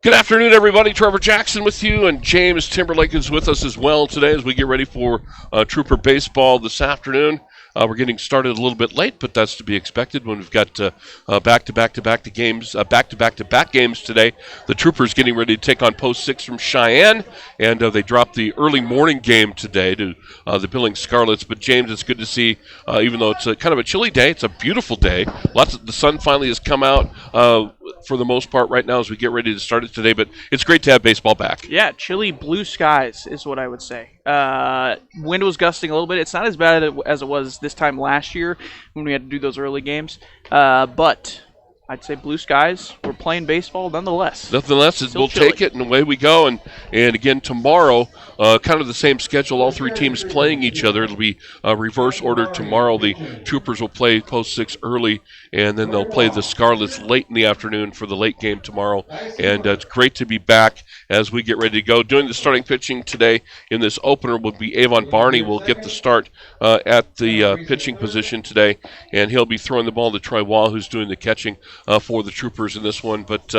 Good afternoon, everybody. Trevor Jackson with you, and James Timberlake is with us as well today as we get ready for Trooper Baseball this afternoon. We're getting started a little bit late, but that's to be expected when we've got back-to-back games today. The Troopers getting ready to take on Post 6 from Cheyenne, and they dropped the early morning game today to the Billings Scarlets. But James, it's good to see, even though it's kind of a chilly day, it's a beautiful day. The sun finally has come out for the most part right now as we get ready to start it today. But it's great to have baseball back. Yeah, chilly blue skies is what I would say. Wind was gusting a little bit. It's not as bad as it was this time last year when we had to do those early games. But I'd say blue skies. We're playing baseball nonetheless. Nonetheless, we'll take it, and away we go. And again, tomorrow, kind of the same schedule, all three teams playing each other. It'll be reverse order tomorrow. The Troopers will play Post 6 early, and then they'll play the Scarlets late in the afternoon for the late game tomorrow. And it's great to be back as we get ready to go. Doing the starting pitching today in this opener will be Avon Barney. Will get the start at the pitching position today, and he'll be throwing the ball to Troy Wall, who's doing the catching for the Troopers in this one. But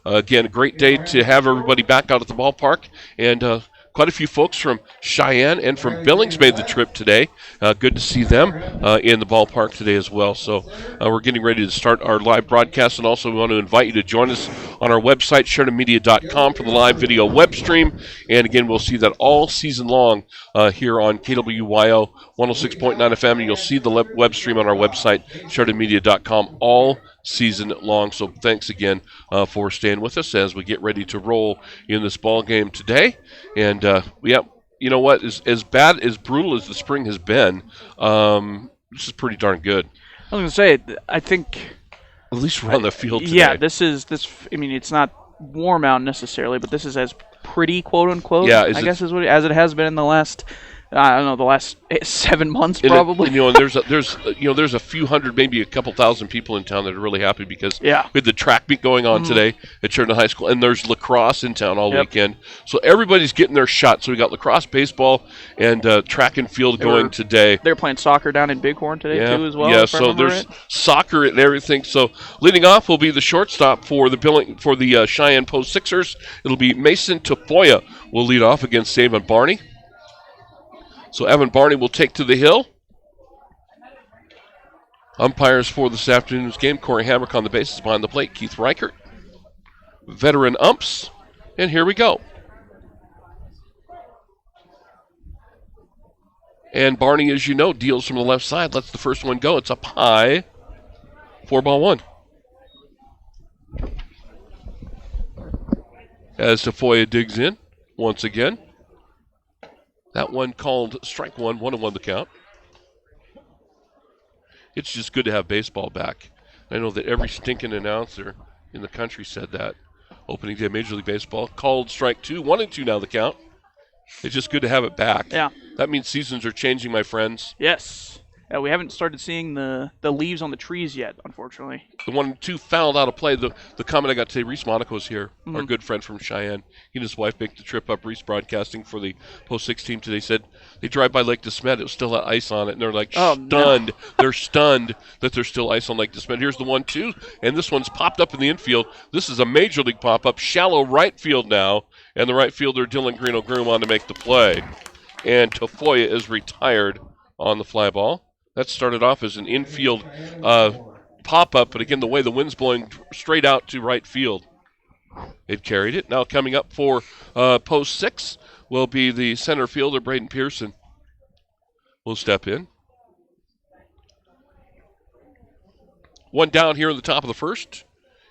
again, a great day to have everybody back out at the ballpark, and quite a few folks from Cheyenne and from Billings made the trip today. Good to see them in the ballpark today as well. So we're getting ready to start our live broadcast, and also we want to invite you to join us on our website, SheridanMedia.com, for the live video web stream. And again, we'll see that all season long here on KWYO 106.9 FM, and you'll see the web stream on our website, SheridanMedia.com, all season long. So thanks again for staying with us as we get ready to roll in this ball game today. And you know what? As bad, as brutal as the spring has been, this is pretty darn good. I was going to say, I think at least we're on the field today. Yeah, I mean, it's not warm out necessarily, but this is as pretty, quote unquote. Yeah, I guess is what as it has been in the last. I don't know, the last 7 months probably. And there's a few hundred, maybe a couple thousand people in town that are really happy because we had the track meet going on today at Sheridan High School, and there's lacrosse in town all weekend. So everybody's getting their shot. So we got lacrosse, baseball, and track and field going today. They're playing soccer down in Bighorn today too as well. Yeah, so there's soccer and everything. So leading off will be the shortstop for the Cheyenne Post Sixers. It'll be Mason Tafoya will lead off against Avon Barney. So Evan Barney will take to the hill. Umpires for this afternoon's game, Corey Hamrick on the bases behind the plate, Keith Reichert. Veteran umps, and here we go. And Barney, as you know, deals from the left side, lets the first one go. It's up high, 4-1. As Tafoya digs in once again. That one called strike one, 1-1 the count. It's just good to have baseball back. I know that every stinking announcer in the country said that. Opening day of Major League Baseball, called strike two, 1-2 now the count. It's just good to have it back. Yeah. That means seasons are changing, my friends. Yes. We haven't started seeing the leaves on the trees yet, unfortunately. The 1-2 fouled out of play. The comment I got today, Reese Monaco's here, our good friend from Cheyenne. He and his wife make the trip up. Reese broadcasting for the Post 6 team today said they drive by Lake DeSmet. It was still had ice on it, and they're like stunned. No. They're stunned that there's still ice on Lake DeSmet. Here's the 1-2, and this one's popped up in the infield. This is a major league pop-up, shallow right field now, and the right fielder, Dylan Greeno-Groom, on to make the play. And Tafoya is retired on the fly ball. That started off as an infield pop-up, but again, the way the wind's blowing straight out to right field, it carried it. Now coming up for Post 6 will be the center fielder, Braden Pearson. Will step in. One down here in the top of the first,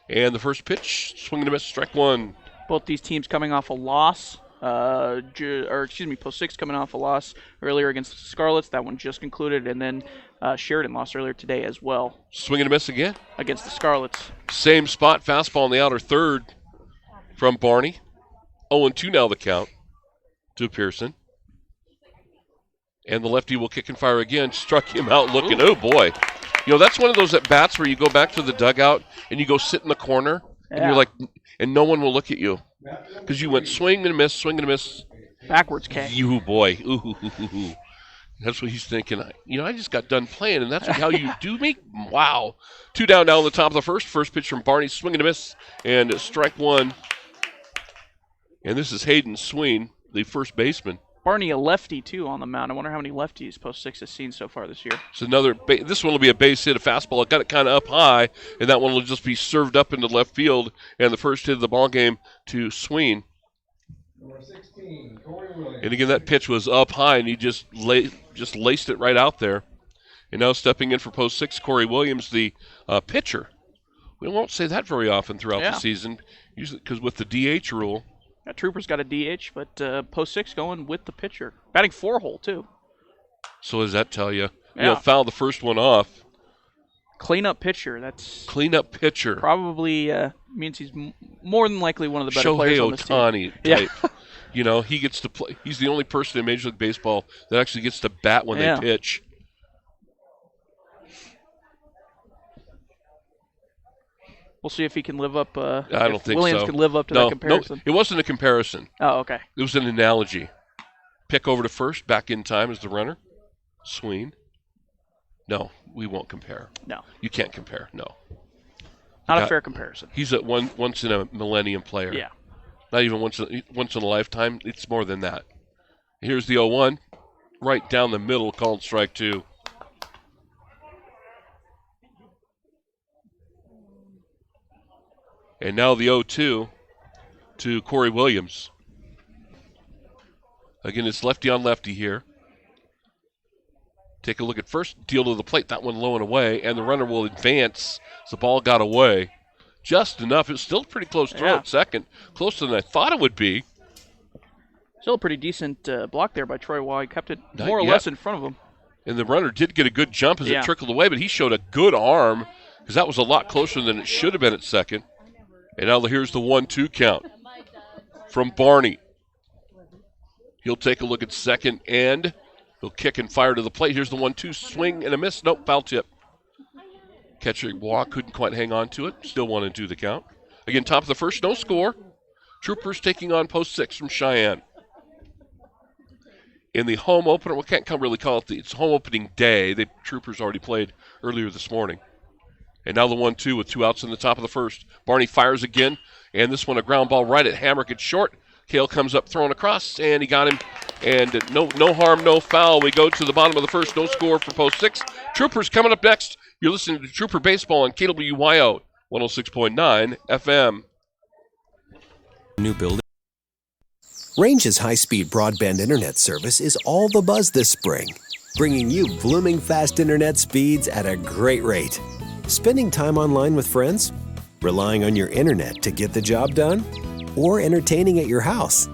and the first pitch, swing and a miss, strike one. Both these teams coming off a loss. Post 6 coming off a loss earlier against the Scarlets. That one just concluded, and then Sheridan lost earlier today as well. Swing and a miss again. Against the Scarlets. Same spot, fastball on the outer third from Barney. 0-2 now the count to Pearson. And the lefty will kick and fire again. Struck him out looking, oh boy. That's one of those at-bats where you go back to the dugout and you go sit in the corner And you're like, and no one will look at you because you went swing and a miss, swing and a miss. Backwards K. You boy. Ooh. That's what he's thinking. I just got done playing, and that's how you do me? Wow. 2 down now on the top of the first. First pitch from Barney, swing and a miss, and strike one. And this is Hayden Sween, the first baseman. Barney, a lefty, too, on the mound. I wonder how many lefties Post 6 has seen so far this year. So this one will be a base hit, a fastball. It got it kind of up high, and that one will just be served up into left field. And the first hit of the ball game to Sween. Number 16, Corey Williams. And again, that pitch was up high, and he just laced it right out there. And now stepping in for Post 6, Corey Williams, the pitcher. We won't say that very often throughout the season, usually because with the DH rule. Yeah, Troopers got a DH, but Post 6 going with the pitcher. Batting 4-hole, too. So what does that tell you? Yeah. Fouled the first one off. Cleanup pitcher. That's Cleanup pitcher. Probably means he's more than likely one of the better players on this team. Shohei Ohtani type. He gets to play. He's the only person in Major League Baseball that actually gets to bat when they pitch. We'll see if he can live up. I don't think Williams so. can live up to that comparison. No, it wasn't a comparison. Oh, okay. It was an analogy. Pick over to first, back in time as the runner. Sween. No, we won't compare. No. You can't compare. No. Not a fair comparison. He's a once in a millennium player. Yeah. Not even once in a lifetime. It's more than that. Here's the 0-1. Right down the middle, called strike 2. And now the 0-2 to Corey Williams. Again, it's lefty on lefty here. Take a look at first, deal to the plate, that one low and away, and the runner will advance. The ball got away just enough. It's still a pretty close throw at second, closer than I thought it would be. Still a pretty decent block there by Troy Waugh. He kept it more or less in front of him. And the runner did get a good jump as it trickled away, but he showed a good arm because that was a lot closer than it should have been at second. And now here's the 1-2 count from Barney. He'll take a look at second, and he'll kick and fire to the plate. Here's the 1-2 swing and a miss. Nope, foul tip. Catcher Waugh couldn't quite hang on to it. Still 1-2 the count. Again, top of the first, no score. Troopers taking on Post 6 from Cheyenne. In the home opener, we can't really call it it's home opening day. The Troopers already played earlier this morning. And now the 1-2 with 2 outs in the top of the first. Barney fires again, and this one a ground ball right at Hamrick. It's short. Kale comes up throwing across, and he got him. And no harm, no foul. We go to the bottom of the first. No score for Post 6. Troopers coming up next. You're listening to Trooper Baseball on KWYO 106.9 FM. New building. Range's high-speed broadband internet service is all the buzz this spring, bringing you blooming fast internet speeds at a great rate. Spending time online with friends? Relying on your internet to get the job done? Or entertaining at your house?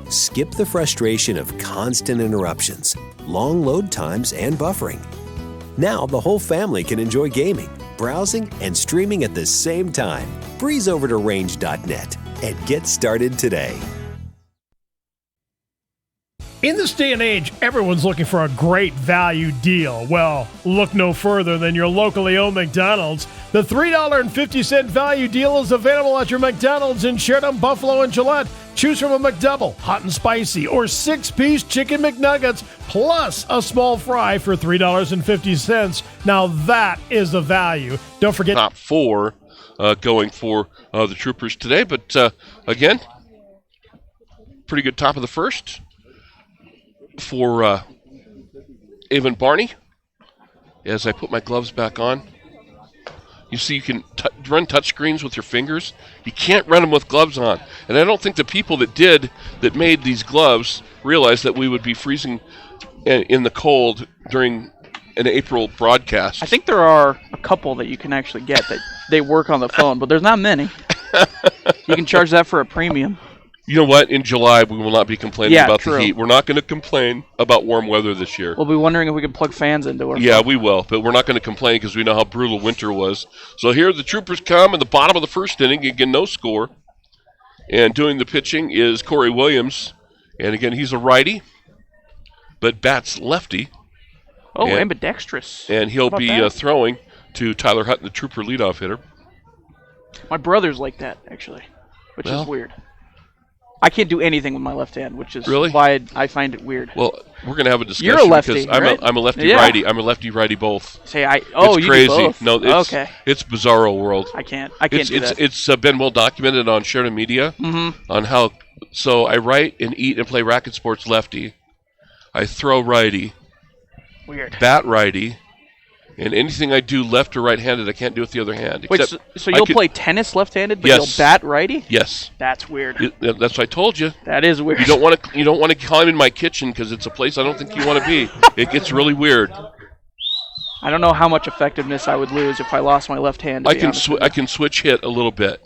Skip the frustration of constant interruptions, long load times, and buffering. Now the whole family can enjoy gaming, browsing, and streaming at the same time. Breeze over to range.net and get started today. In this day and age, everyone's looking for a great value deal. Well, look no further than your locally owned McDonald's. The $3.50 value deal is available at your McDonald's in Sheridan, Buffalo, and Gillette. Choose from a McDouble, hot and spicy, or 6-piece chicken McNuggets, plus a small fry for $3.50. Now that is the value. Don't forget... Top 4 going for the Troopers today, but again, pretty good top of the first for Evan Barney. As I put my gloves back on, you see you can run touchscreens with your fingers. You can't run them with gloves on. And I don't think the people that made these gloves realized that we would be freezing in the cold during an April broadcast. I think there are a couple that you can actually get that they work on the phone, but there's not many. You can charge that for a premium. You know what? In July, we will not be complaining about true. the heat. We're not going to complain about warm weather this year. We'll be wondering if we can plug fans into it. Yeah, we will, but we're not going to complain because we know how brutal winter was. So here the Troopers come in the bottom of the first inning. Again, no score. And doing the pitching is Corey Williams. And again, he's a righty, but bats lefty. Oh, ambidextrous. And he'll be throwing to Tyler Hutton, the Trooper leadoff hitter. My brother's like that, actually, which Well, is weird. I can't do anything with my left hand, which is Really? why I find it weird. Well, we're going to have a discussion You're a lefty, because right? I'm a lefty Yeah. righty. I'm a lefty righty both. Say It's you crazy. do both. No, it's okay. it's bizarro world. I can't do that. It's been well documented on Sheridan Media on how. So I write and eat and play racket sports lefty. I throw righty, Weird. bat righty, and anything I do left or right-handed, I can't do with the other hand. Wait, except so I you'll could- play tennis left-handed, but Yes. you'll bat righty? Yes, That's weird. that's what I told you. That is weird. You don't want to climb in my kitchen because it's a place I don't think you want to be. It gets really weird. I don't know how much effectiveness I would lose if I lost my left hand. I can switch hit a little bit.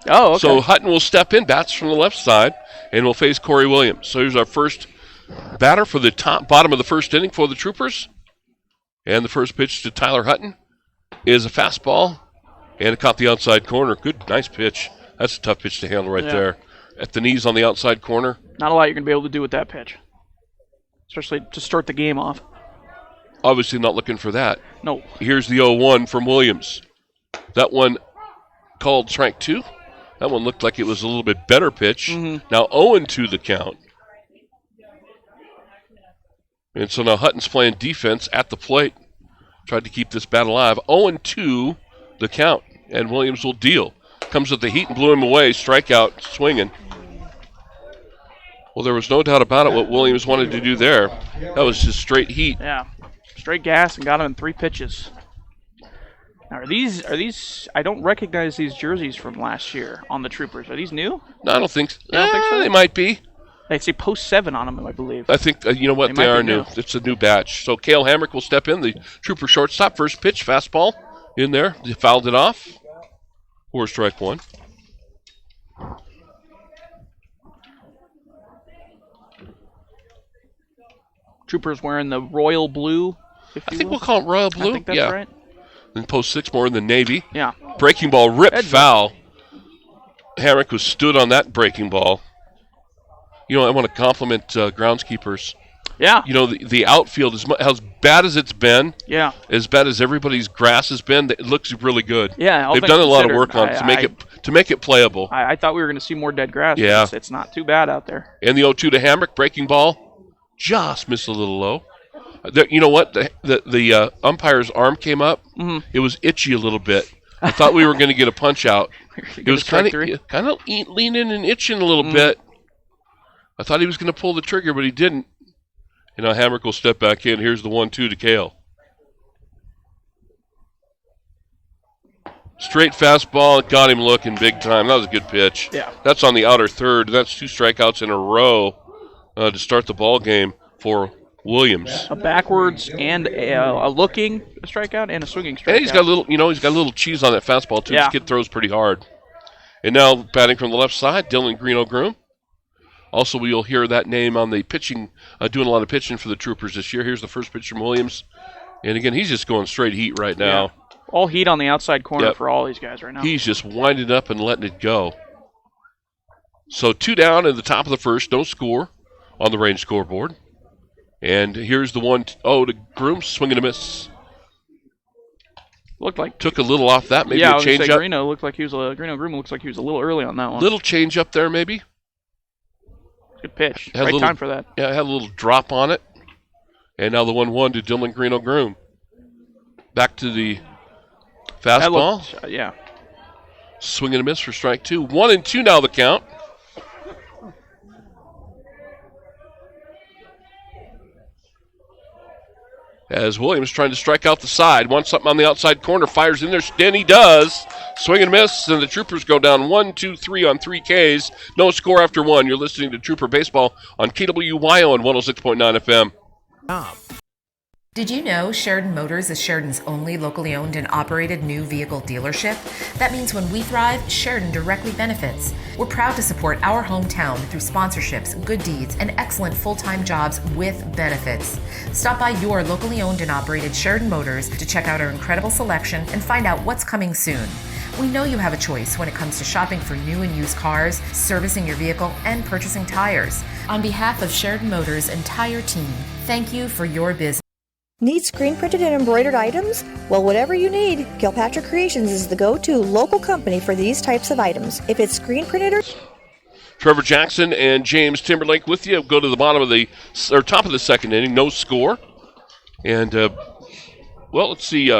Oh, okay. So Hutton will step in, bats from the left side, and will face Corey Williams. So here's our first batter for the bottom of the first inning for the Troopers. And the first pitch to Tyler Hutton is a fastball, and it caught the outside corner. Good, nice pitch. That's a tough pitch to handle right there. At the knees on the outside corner. Not a lot you're going to be able to do with that pitch, especially to start the game off. Obviously not looking for that. No. Here's the 0-1 from Williams. That one called strike 2. That one looked like it was a little bit better pitch. Now 0-2 the count. And so now Hutton's playing defense at the plate. Tried to keep this bat alive. 0-2 the count. And Williams will deal. Comes with the heat and blew him away. Strikeout, swinging. Well, there was no doubt about it what Williams wanted to do there. That was just straight heat. Yeah. Straight gas and got him in 3 pitches. Now, are these? I don't recognize these jerseys from last year on the Troopers. Are these new? No, I don't think. You don't think so? They might be. They say post 7 on them, I believe. I think you know what They they might are be new. new. It's a new batch. So Cale Hamrick will step in, the Trooper shortstop. First pitch, fastball in there. They fouled it off. For strike 1. Troopers wearing the royal blue. If I you think will. we'll call it royal blue. I think that's yeah. right. Then post 6 more in the Navy. Yeah. Breaking ball ripped Good. foul. Hamrick was stood on that breaking ball. You know, I want to compliment groundskeepers. Yeah. You know, the outfield is as bad as it's been, Yeah. as bad as everybody's grass has been. It looks really good. Yeah. all They've things done a lot of considered, work on it to make it playable. I thought we were going to see more dead grass. but Yeah. It's not too bad out there. And the 0-2 to Hamrick, breaking ball, just missed a little low. You know what? The umpire's arm came up. Mhm. It was itchy a little bit. I thought we were going to get a punch out. It was strike kind three. of leaning and itching a little bit. I thought he was going to pull the trigger, but he didn't. And now Hamrick will step back in. Here's the 1-2 to Cale. Straight fastball, got him looking big time. That was a good pitch. Yeah. That's on the outer third. That's 2 strikeouts in a row to start the ball game for Williams. A backwards and a looking strikeout and a swinging strikeout. And he's got a little cheese on that fastball too. Yeah. This kid throws pretty hard. And now batting from the left side, Dylan Greeno-Groom. Also, you'll hear that name on the pitching, doing a lot of pitching for the Troopers this year. Here's the first pitch from Williams. And again, he's just going straight heat right now. Yeah. All heat on the outside corner Yep. for all these guys right now. He's just winding up and letting it go. So 2 down in the top of the first, no score on the range scoreboard. And here's the 1-0 to Groom, swing and a miss. Looked like Took a little off that, maybe I a was gonna change say up. Greeno looked like he was Greeno-Groom looks like he was a little early on that one. Little change up there, maybe. Good pitch. Had a Right little- time for that. Yeah, it had a little drop on it. And now the 1-1 to Dylan Greeno-Groom. Back to the That fastball. looked, yeah. Swing and a miss for strike 2. 1-2 now the count. As Williams trying to strike out the side. Wants something on the outside corner. Fires in there. Then he does. Swing and a miss. And the Troopers go down 1-2-3 on 3 Ks. No score after 1. You're listening to Trooper Baseball on KWYO on 106.9 FM. Did you know Sheridan Motors is Sheridan's only locally owned and operated new vehicle dealership? That means when we thrive, Sheridan directly benefits. We're proud to support our hometown through sponsorships, good deeds, and excellent full-time jobs with benefits. Stop by your locally owned and operated Sheridan Motors to check out our incredible selection and find out what's coming soon. We know you have a choice when it comes to shopping for new and used cars, servicing your vehicle, and purchasing tires. On behalf of Sheridan Motors' entire team, thank you for your business. Need screen printed and embroidered items? Well, whatever you need, Kilpatrick Creations is the go-to local company for these types of items. If it's screen printed or... Trevor Jackson and James Timberlake with you. Go to the top of the second inning. No score. And, let's see.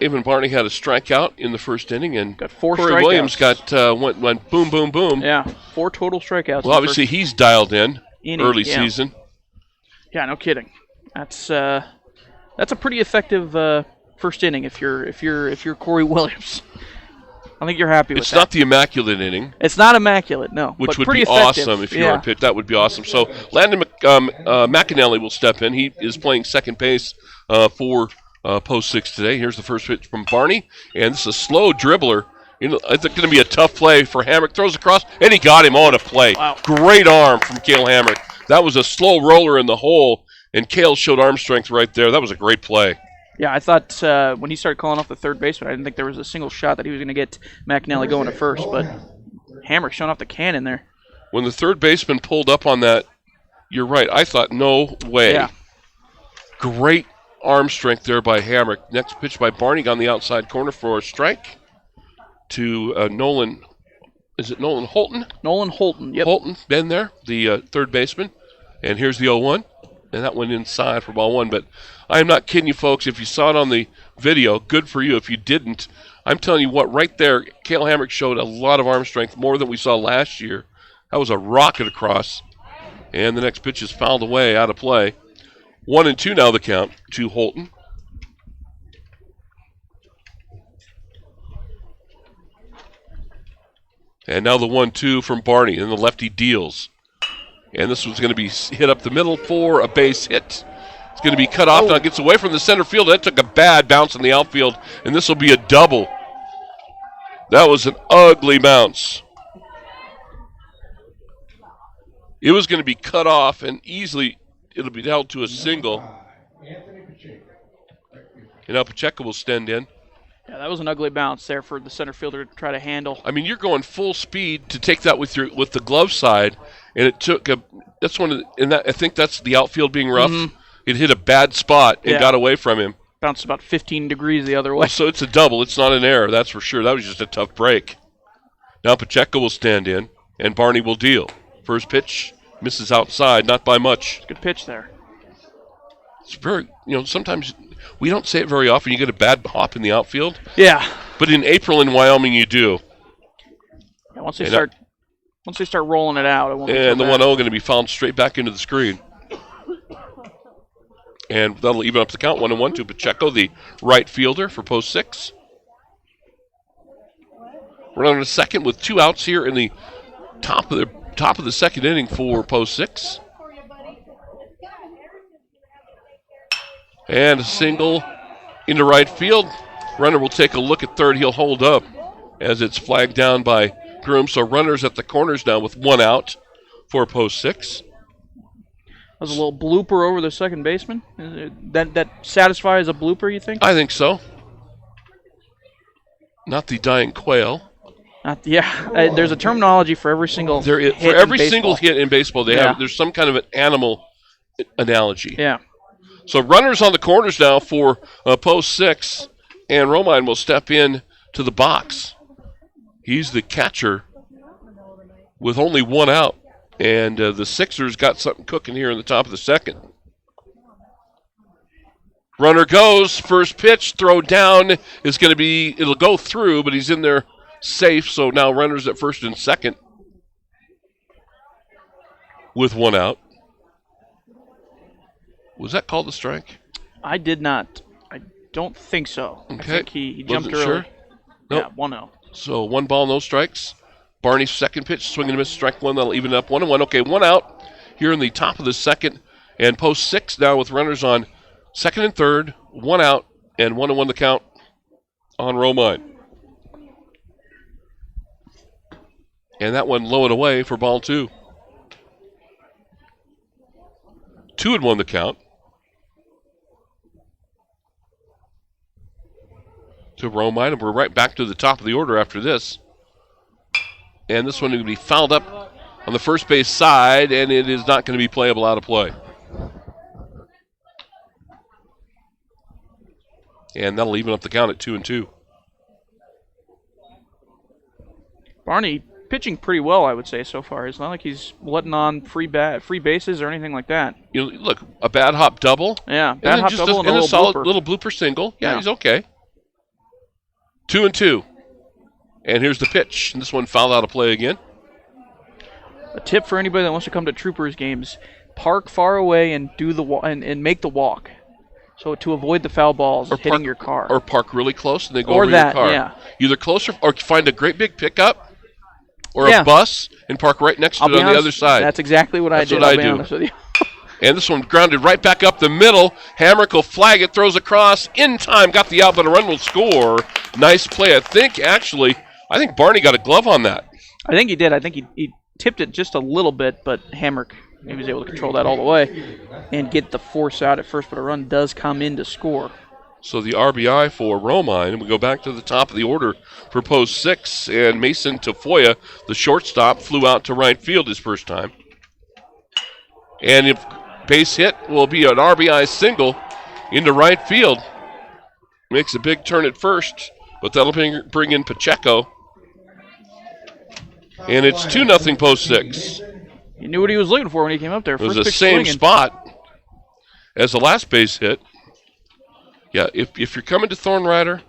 Avon Barney had a strikeout in the first inning, and got 4 Corey strikeouts. Williams went boom, boom, boom. Yeah, 4 total strikeouts. Well, obviously he's dialed in early yeah. season. Yeah, no kidding. That's a pretty effective first inning if you're Corey Williams. I think you're happy with It's that. not the immaculate inning. It's not immaculate, no. Which but would pretty be effective. awesome if you're a pitch. That would be awesome. So Landon McAnally will step in. He is playing second base for post 6 today. Here's the first pitch from Barney, and this is a slow dribbler. It's going to be a tough play for Hamrick. Throws across, and he got him on a play. Wow. Great arm from Cale Hamrick. That was a slow roller in the hole, and Cale showed arm strength right there. That was a great play. Yeah, I thought when he started calling off the third baseman, I didn't think there was a single shot that he was going to get McAnally going to first, but Hamrick showing off the cannon there. When the third baseman pulled up on that, you're right. I thought, no way. Yeah. Great arm strength there by Hamrick. Next pitch by Barney on the outside corner for a strike to Nolan. Is it Nolan Holton? Nolan Holton, yep. Holton, been there, the third baseman. And here's the 0-1. And that went inside for ball 1. But I am not kidding you, folks. If you saw it on the video, good for you. If you didn't, I'm telling you what, right there, Cale Hamrick showed a lot of arm strength, more than we saw last year. That was a rocket across. And the next pitch is fouled away, out of play. 1-2 now the count to Holton. And now the 1-2 from Barney, and the lefty deals. And this one's going to be hit up the middle for a base hit. It's going to be cut off. Now it gets away from the center field. That took a bad bounce in the outfield, and this will be a double. That was an ugly bounce. It was going to be cut off, and easily it'll be held to a single. And now Pacheco will stand in. Yeah, that was an ugly bounce there for the center fielder to try to handle. I mean, you're going full speed to take that with the glove side, and it took a. That's one of the, and that, I think that's the outfield being rough. Mm-hmm. It hit a bad spot and got away from him. Bounced about 15 degrees the other way. So it's a double. It's not an error, that's for sure. That was just a tough break. Now Pacheco will stand in, and Barney will deal. First pitch misses outside, not by much. Good pitch there. It's very, sometimes we don't say it very often. You get a bad hop in the outfield. Yeah. But in April in Wyoming, you do. Yeah, once they start rolling it out, it won't be and the bad. 1-0 going to be fouled straight back into the screen. And that'll even up the count. 1-1 to Pacheco, the right fielder for post 6. We're on a second with 2 outs here in the top of the second inning for post 6. And a single into right field. Runner will take a look at third. He'll hold up as it's flagged down by Groom. So runners at the corners now with 1 out for post 6. That was a little blooper over the second baseman. That satisfies a blooper, you think? I think so. Not the dying quail. There's a terminology for every single There is, hit for every in single hit in baseball. There's some kind of an animal analogy. Yeah. So runners on the corners now for post 6, and Romine will step in to the box. He's the catcher with only 1 out, and the Sixers got something cooking here in the top of the second. Runner goes, first pitch, throw down is going to be, it'll go through, but he's in there safe, so now runners at first and second with 1 out. Was that called a strike? I did not. I don't think so. Okay. I think he jumped Wasn't early. sure? Nope. Yeah, 1-0. So 1 ball, no strikes. Barney's second pitch, swing and a miss, strike 1. That'll even it up 1-1. Okay, 1 out here in the top of the second. And post 6 now with runners on second and third, 1 out, and 1-1 the count on Romine. And that one low and away for ball 2. 2-1 the count. To Romine, and we're right back to the top of the order after this. And this one will be fouled up on the first base side, and it is not going to be playable out of play. And that'll even up the count at 2-2. Barney pitching pretty well, I would say, so far. It's not like he's letting on free bases or anything like that. You know, look, a bad hop double. Yeah, bad hop double and a little solid blooper. little blooper single. Yeah, Yeah. he's okay. 2-2. And here's the pitch. And this one fouled out of play again. A tip for anybody that wants to come to Troopers games: park far away and do the and make the walk, so to avoid the foul balls hitting your car. Or park really close and then go Or over that, your car. yeah. Either closer or find a great big pickup or Yeah. a bus and park right next to I'll it be on honest, the other side. That's exactly what I That's did. what I'll I be do. honest with you. And this one grounded right back up the middle. Hamrick will flag it, throws across. In time, got the out, but a run will score. Nice play. I think Barney got a glove on that. I think he did. I think he tipped it just a little bit, but Hamrick, he was able to control that all the way and get the force out at first, but a run does come in to score. So the RBI for Romine. We go back to the top of the order for post 6, and Mason Tafoya, the shortstop, flew out to right field his first time. And if base hit will be an RBI single into right field. Makes a big turn at first, but that'll bring in Pacheco. And it's 2-0 post 6. He knew what he was looking for when he came up there. It was First the pitch same swinging. spot as the last base hit. Yeah, if you're coming to Thorn Rider,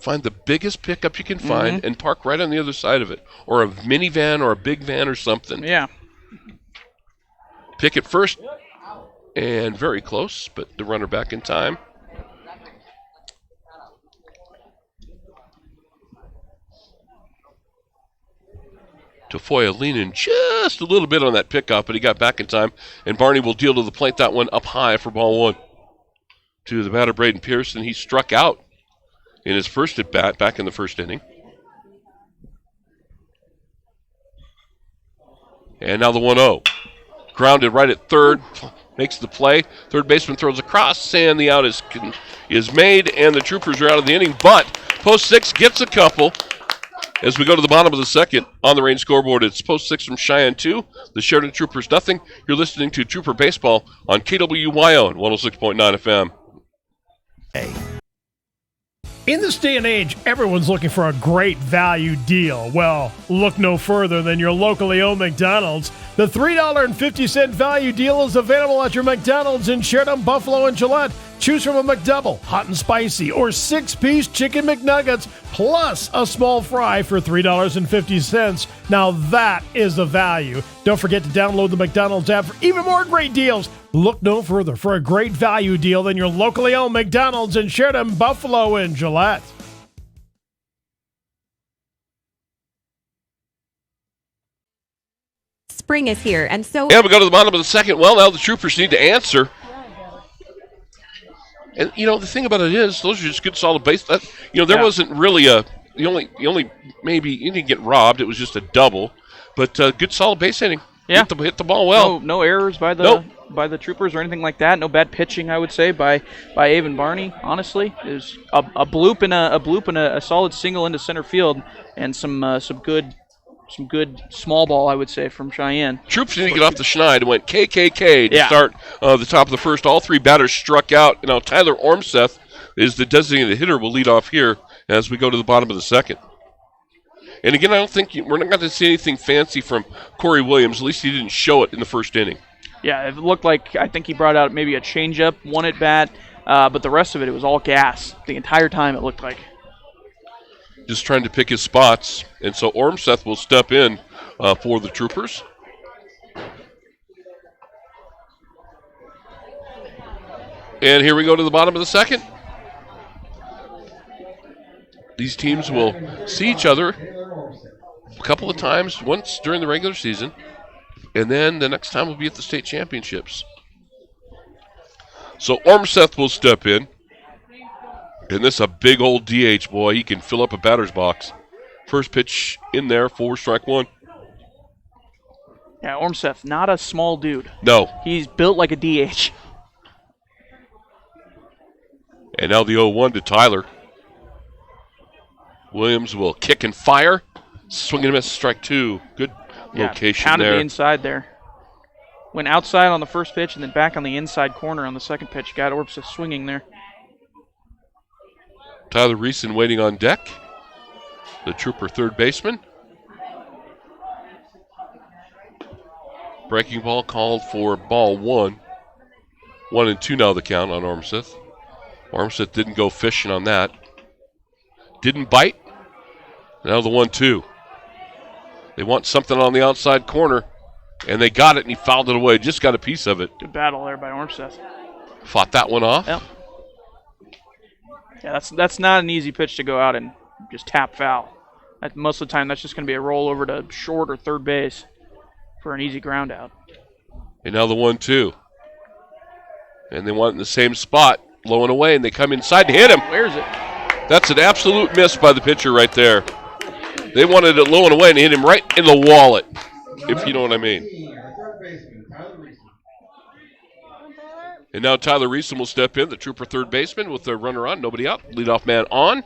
find the biggest pickup you can find and park right on the other side of it. Or a minivan or a big van or something. Yeah. Pick it first, and very close, but the runner back in time. Tafoya leaning just a little bit on that pickup, but he got back in time, and Barney will deal to the plate that one up high for ball 1. To the batter, Braden Pearson. He struck out in his first at bat back in the first inning. And now the 1-0. Grounded right at third, makes the play. Third baseman throws across, and the out is made, and the Troopers are out of the inning. But post 6 gets a couple. As we go to the bottom of the second on the Range scoreboard, it's post 6 from Cheyenne 2, the Sheridan Troopers nothing. You're listening to Trooper Baseball on KWYO and 106.9 FM. In this day and age, everyone's looking for a great value deal. Well, look no further than your locally owned McDonald's. The $3.50 value deal is available at your McDonald's in Sheridan, Buffalo, and Gillette. Choose from a McDouble, hot and spicy, or 6-piece chicken McNuggets, plus a small fry for $3.50. Now that is the value. Don't forget to download the McDonald's app for even more great deals. Look no further for a great value deal than your locally owned McDonald's in Sheridan, Buffalo, and Gillette. Spring is here, and so... Yeah, we go to the bottom of the second. Well, now the Troopers need to answer. And, the thing about it is, those are just good, solid base. There wasn't really you only maybe, you didn't get robbed. It was just a double. But good, solid base hitting. Yeah. Hit the ball well. No errors by the Troopers or anything like that. No bad pitching, I would say, by Avon Barney. Honestly, it was a bloop and a solid single into center field, and some good small ball, I would say, from Cheyenne. Troops didn't get off the schneid and went KKK to start the top of the first. All 3 batters struck out. Now Tyler Ormseth is the designated hitter. Will lead off here as we go to the bottom of the second. And again, I don't think we're not going to see anything fancy from Corey Williams. At least he didn't show it in the first inning. Yeah, it looked like, I think he brought out maybe a changeup, one at bat, but the rest of it was all gas the entire time, it looked like. Just trying to pick his spots. And so Ormseth will step in for the Troopers. And here we go to the bottom of the second. These teams will see each other a couple of times, once during the regular season, and then the next time will be at the state championships. So Ormseth will step in. And this is a big old DH, boy. He can fill up a batter's box. First pitch in there, 4 strike 1. Yeah, Ormseth, not a small dude. No. He's built like a DH. And now the 0-1 to Tyler. Williams will kick and fire. Swing and a miss, strike 2. Good location pounded there. The inside there. Went outside on the first pitch and then back on the inside corner on the second pitch. Got Ormseth swinging there. Tyler Reeson waiting on deck. The Trooper third baseman. Breaking ball called for ball 1. 1-2 now the count on Ormseth. Ormseth didn't go fishing on that. Didn't bite. Now the 1-2. They want something on the outside corner, and they got it, and he fouled it away. Just got a piece of it. Good battle there by Ormseth. Fought that one off. Yep. Yeah, that's not an easy pitch to go out and just tap foul. Most of the time, that's just going to be a roll over to short or third base for an easy ground out. And now the 1-2. And they want it in the same spot, low and away, and they come inside to hit him. Where's it? That's an absolute miss by the pitcher right there. They wanted it low and away and hit him right in the wallet, if you know what I mean. And now Tyler Reeson will step in, the Trooper third baseman, with the runner on, nobody out. Leadoff man on.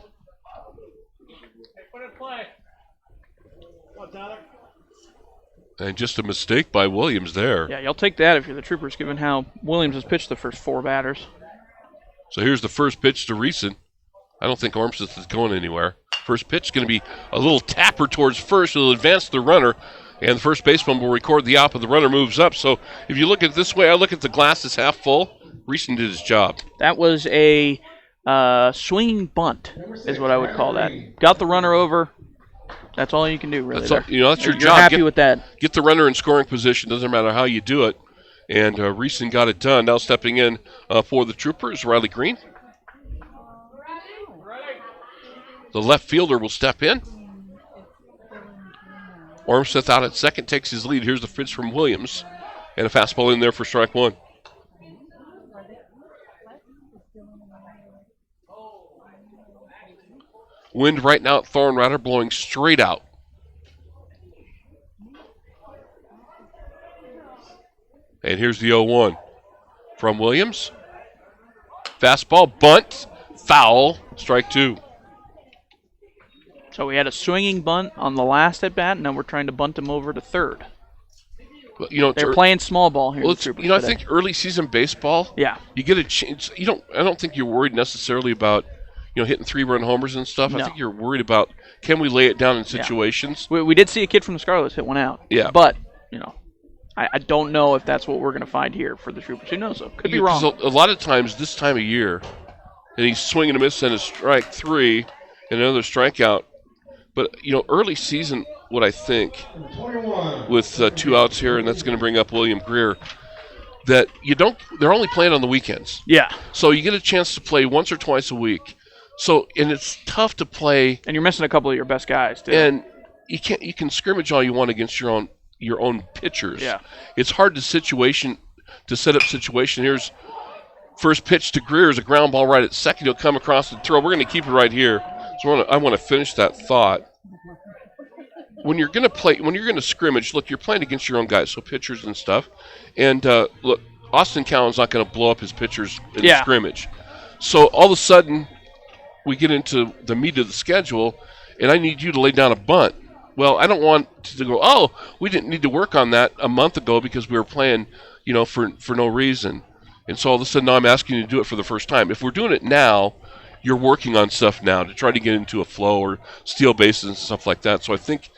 And just a mistake by Williams there. Yeah, you'll take that if you're the Troopers, given how Williams has pitched the first 4 batters. So here's the first pitch to Reeson. I don't think Ormseth is going anywhere. First pitch is going to be a little tapper towards first. It'll advance the runner, and the first baseman will record the out, but the runner moves up. So if you look at it this way, I look at the glass as half full. Reeson did his job. That was a swinging bunt, is what I would call that. Got the runner over. That's all you can do, really. That's your You're job. Happy with that. Get the runner in scoring position. Doesn't matter how you do it. And Reeson got it done. Now stepping in for the Troopers, Riley Green. The left fielder will step in. Ormseth out at second, takes his lead. Here's the pitch from Williams. And a fastball in there for strike 1. Wind right now at Thorn Rider blowing straight out. And here's the 0-1 from Williams. Fastball, bunt, foul, strike 2. So we had a swinging bunt on the last at bat, and now we're trying to bunt him over to third. Well, you know, they're playing small ball here. Well, I think early season baseball. Yeah. You get a chance. I don't think you're worried necessarily about hitting 3-run homers and stuff. No. I think you're worried about, can we lay it down in situations? Yeah. We did see a kid from the Scarlets hit one out. Yeah. But I don't know if that's what we're going to find here for the Troopers. Who knows though? Could be wrong. A lot of times this time of year, and he's swinging a miss and a strike 3 and another strikeout. But, early season, what I think, with 2 outs here, and that's going to bring up William Greer, that they're only playing on the weekends. Yeah. So you get a chance to play once or twice a week. So, and it's tough to play. And you're missing a couple of your best guys, too. And you can scrimmage all you want against your own pitchers. Yeah. It's hard to set up situation. Here's first pitch to Greer is a ground ball right at second. He'll come across the throw. We're going to keep it right here. So I want to finish that thought. When you're going to scrimmage, look, you're playing against your own guys, so pitchers and stuff. And look, Austin Cowan's not going to blow up his pitchers in the scrimmage. So all of a sudden, we get into the meat of the schedule, and I need you to lay down a bunt. Well, I don't want to go, we didn't need to work on that a month ago because we were playing, for no reason. And so all of a sudden now I'm asking you to do it for the first time. If we're doing it now, you're working on stuff now to try to get into a flow or steal bases and stuff like that. So I think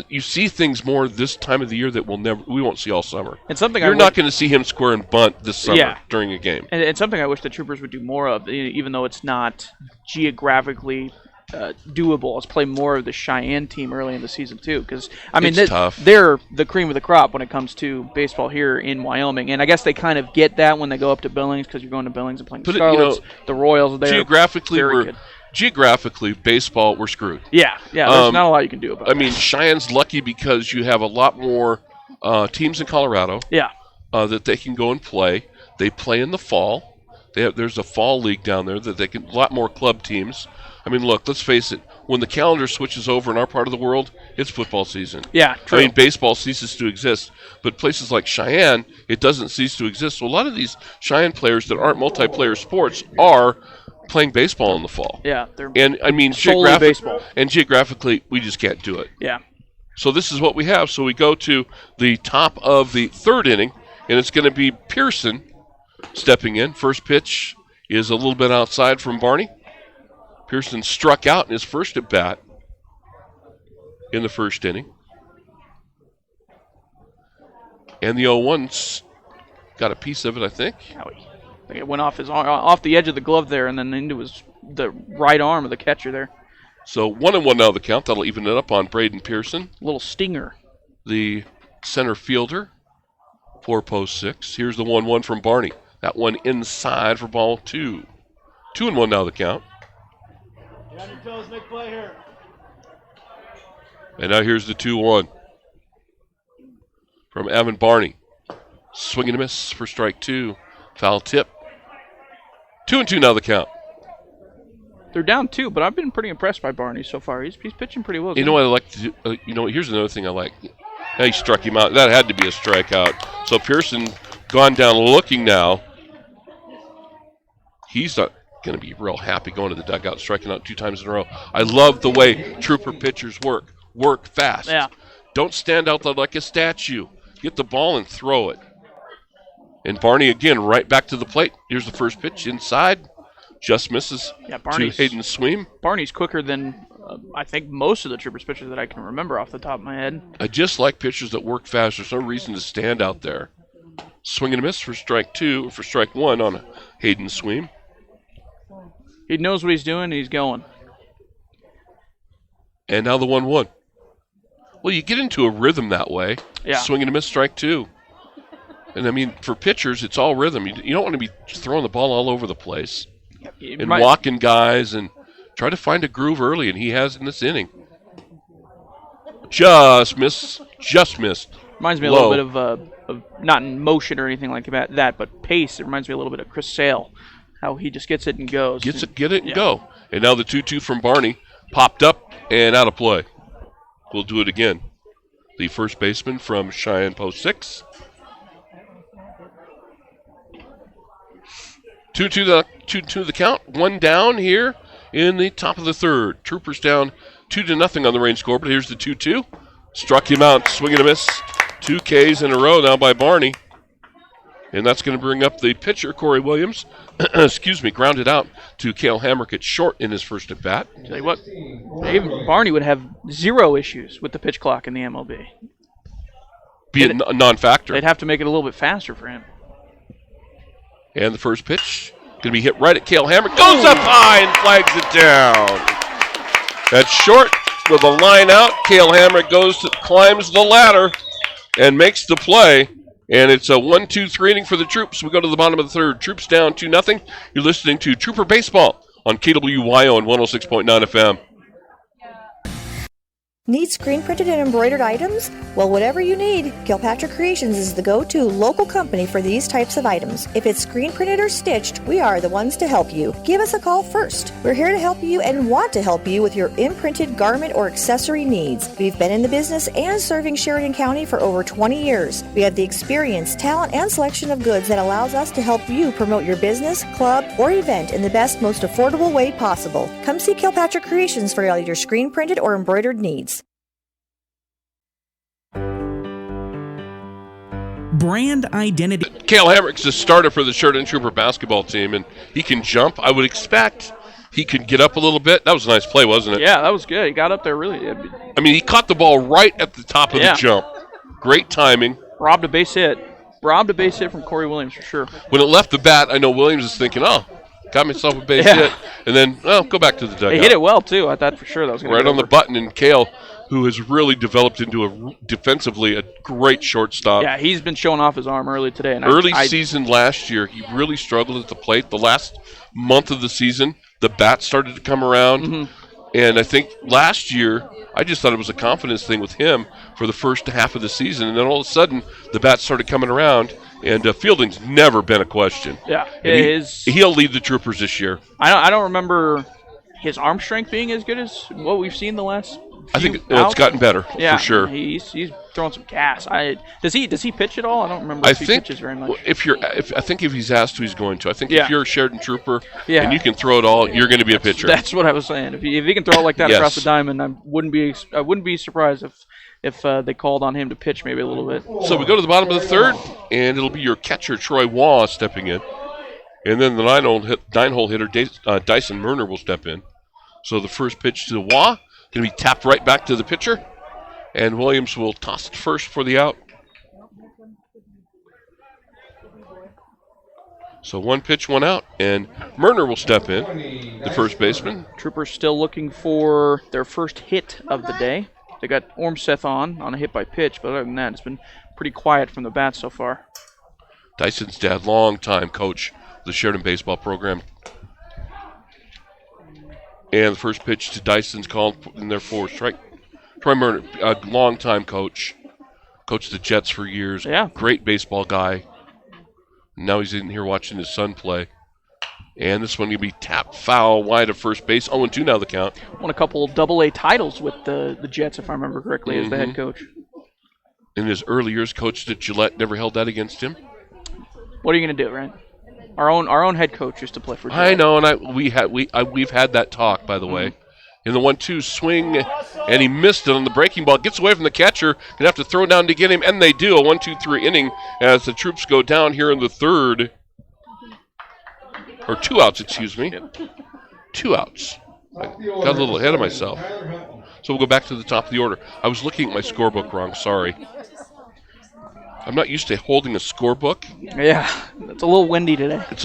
you see things more this time of the year that we won't see all summer. And something you're not going to see him square and bunt this summer during a game. And something I wish the Troopers would do more of, even though it's not geographically doable, is play more of the Cheyenne team early in the season too, because tough. They're the cream of the crop when it comes to baseball here in Wyoming, and I guess they kind of get that when they go up to Billings, because you're going to Billings and playing the Scarlets, the Royals are there. Geographically, baseball, we're screwed. Yeah, there's not a lot you can do about it. Cheyenne's lucky because you have a lot more teams in Colorado that they can go and play. They play in the fall. There's a fall league down there that a lot more club teams. Look, let's face it. When the calendar switches over in our part of the world, it's football season. Yeah, true. Baseball ceases to exist. But places like Cheyenne, it doesn't cease to exist. So a lot of these Cheyenne players that aren't multiplayer sports are playing baseball in the fall. Yeah. Geographically, we just can't do it. Yeah. So this is what we have. So we go to the top of the third inning, and it's going to be Pearson stepping in. First pitch is a little bit outside from Barney. Pearson struck out in his first at bat in the first inning. And the 0-1's got a piece of it, I think. I think it went off his arm, off the edge of the glove there, and then into the right arm of the catcher there. So 1-1 now the count. That'll even it up on Braden Pearson, Little stinger. the center fielder for post 6. Here's the 1-1 from Barney. That one inside for ball 2. 2-1 now the count. Get on your toes, make play here. And now here's the 2-1 from Evan Barney. Swing and a miss for strike 2. Foul tip. 2-2 now the count. They're down 2, but I've been pretty impressed by Barney so far. He's pitching pretty well. You know what I like to do? Here's another thing I like. He struck him out. That had to be a strikeout. So Pearson gone down looking now. He's not going to be real happy going to the dugout, striking out 2 times in a row. I love the way Trooper pitchers work. Work fast. Yeah. Don't stand out there like a statue. Get the ball and throw it. And Barney again right back to the plate. Here's the first pitch inside. Just misses to Hayden Sweem. Barney's quicker than I think most of the Troopers pitchers that I can remember off the top of my head. I just like pitchers that work fast. There's no reason to stand out there. Swing and a miss for strike 2, for strike 1 on Hayden Sweem. He knows what he's doing, and he's going. And now the 1-1. Well, you get into a rhythm that way. Yeah. Swing and a miss, strike 2. And, I mean, for pitchers, it's all rhythm. You don't want to be throwing the ball all over the place and walking guys and try to find a groove early, and he has in this inning. Just missed. Reminds me a little bit of not in motion or anything like that, but pace. It reminds me a little bit of Chris Sale, how he just gets it and goes. Get it and go. And now the 2-2 from Barney popped up and out of play. We'll do it again. The first baseman from Cheyenne post 6. 2-2 the count. 1 down here in the top of the third. Troopers down 2-0 on the range score, but here's the 2-2. Struck him out, swing and a miss. 2 Ks in a row now by Barney. And that's going to bring up the pitcher, Corey Williams. Grounded out to Cale Hamrick at short in his first at bat. Tell you what, even Barney would have 0 issues with the pitch clock in the MLB. Be a non-factor. They'd have to make it a little bit faster for him. And the first pitch going to be hit right at Cale Hamrick. Goes up high and flags it down. That's short with a line out. Cale Hamrick climbs the ladder and makes the play. And it's a 1-2-3 inning for the Troops. We go to the bottom of the third. Troops down 2-0. You're listening to Trooper Baseball on KWYO and 106.9 FM. Need screen printed and embroidered items? Well, whatever you need, Kilpatrick Creations is the go-to local company for these types of items. If it's screen printed or stitched, we are the ones to help you. Give us a call first. We're here to help you and want to help you with your imprinted garment or accessory needs. We've been in the business and serving Sheridan County for over 20 years. We have the experience, talent, and selection of goods that allows us to help you promote your business, club, or event in the best, most affordable way possible. Come see Kilpatrick Creations for all your screen printed or embroidered needs. Brand identity. Cale Hamrick's the starter for the Sheridan Trooper basketball team, and he can jump. I would expect he could get up a little bit. That was a nice play, wasn't it? Yeah, that was good. He got up there really. I mean, he caught the ball right at the top of the jump. Great timing. Robbed a base hit from Corey Williams for sure. When it left the bat, I know Williams is thinking, got myself a base hit. And then, go back to the dugout. He hit it well, too. I thought for sure that was going to right on the button, and Cale, who has really developed into defensively a great shortstop. Yeah, he's been showing off his arm early today. And season last year, he really struggled at the plate. The last month of the season, the bat started to come around. Mm-hmm. And I think last year, I just thought it was a confidence thing with him for the first half of the season. And then all of a sudden, the bat started coming around, and fielding's never been a question. Yeah, he'll lead the Troopers this year. I don't remember his arm strength being as good as what we've seen the last I think it's gotten better, for sure. He's throwing some gas. Does he pitch at all? I don't remember if he pitches very much. I think if he's asked to, he's going to. I think if you're a Sheridan Trooper and you can throw it all, you're going to be a pitcher. That's what I was saying. If he can throw it like that across the diamond, I wouldn't be surprised if they called on him to pitch maybe a little bit. So we go to the bottom of the third, and it'll be your catcher Troy Waugh stepping in, and then the nine-hole hitter Dyson Murner will step in. So the first pitch to Waugh, going to be tapped right back to the pitcher, and Williams will toss it first for the out. So one pitch, one out, and Murner will step in, the first baseman. Troopers still looking for their first hit of the day. They got Ormseth on a hit by pitch, but other than that, it's been pretty quiet from the bat so far. Dyson's dad, long-time coach of the Sheridan baseball program. And the first pitch to Dyson's called in their fourth strike. Troy Murner, a long-time coach. Coached the Jets for years. Yeah. Great baseball guy. Now he's in here watching his son play. And this one going to be tapped foul wide of first base. 0-2 now the count. Won a couple AA titles with the Jets, if I remember correctly, as the head coach. In his early years, coached at Gillette, never held that against him. What are you going to do, right? Our own head coach used to play for Gillette. I know, and we've had that talk, by the way. In the 1-2 swing, and he missed it on the breaking ball. Gets away from the catcher. Going to have to throw down to get him, and they do. A 1-2-3 inning as the Troops go down here in the third. Or 2 outs, excuse me. 2 outs. I got a little ahead of myself. So we'll go back to the top of the order. I was looking at my scorebook wrong, sorry. I'm not used to holding a scorebook. Yeah, it's a little windy today. It's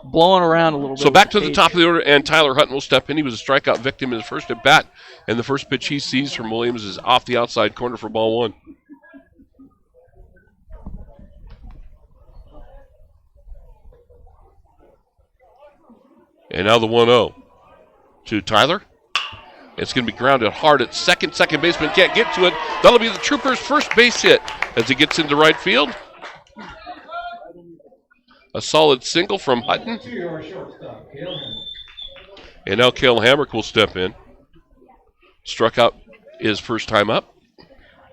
blowing around a little bit. So back to the top of the order, and Tyler Hutton will step in. He was a strikeout victim in his first at bat, and the first pitch he sees from Williams is off the outside corner for ball 1. And now the 1-0 to Tyler. It's going to be grounded hard at second. Second baseman can't get to it. That'll be the Troopers' first base hit as he gets into right field. A solid single from Hutton. And now Cale Hamrick will step in. Struck out his first time up.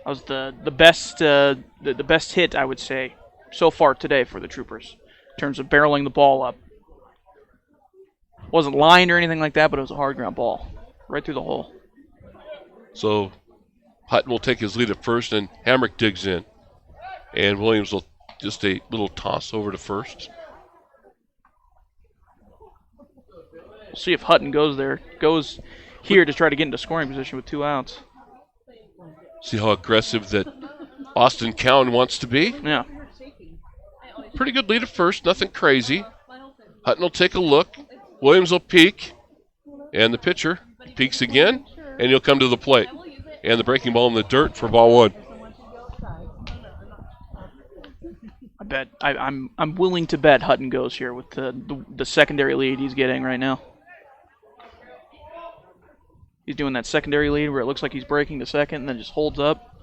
That was the best hit, I would say, so far today for the Troopers in terms of barreling the ball up. Wasn't lined or anything like that, but it was a hard ground ball right through the hole. So Hutton will take his lead at first, and Hamrick digs in. And Williams will just a little toss over to first. We'll see if Hutton goes here to try to get into scoring position with 2 outs. See how aggressive that Austin Cowan wants to be? Yeah. Pretty good lead at first, nothing crazy. Hutton will take a look. Williams will peek, and the pitcher peeks again, and he'll come to the plate. And the breaking ball in the dirt for ball 1. I'm willing to bet Hutton goes here with the secondary lead he's getting right now. He's doing that secondary lead where it looks like he's breaking to second and then just holds up.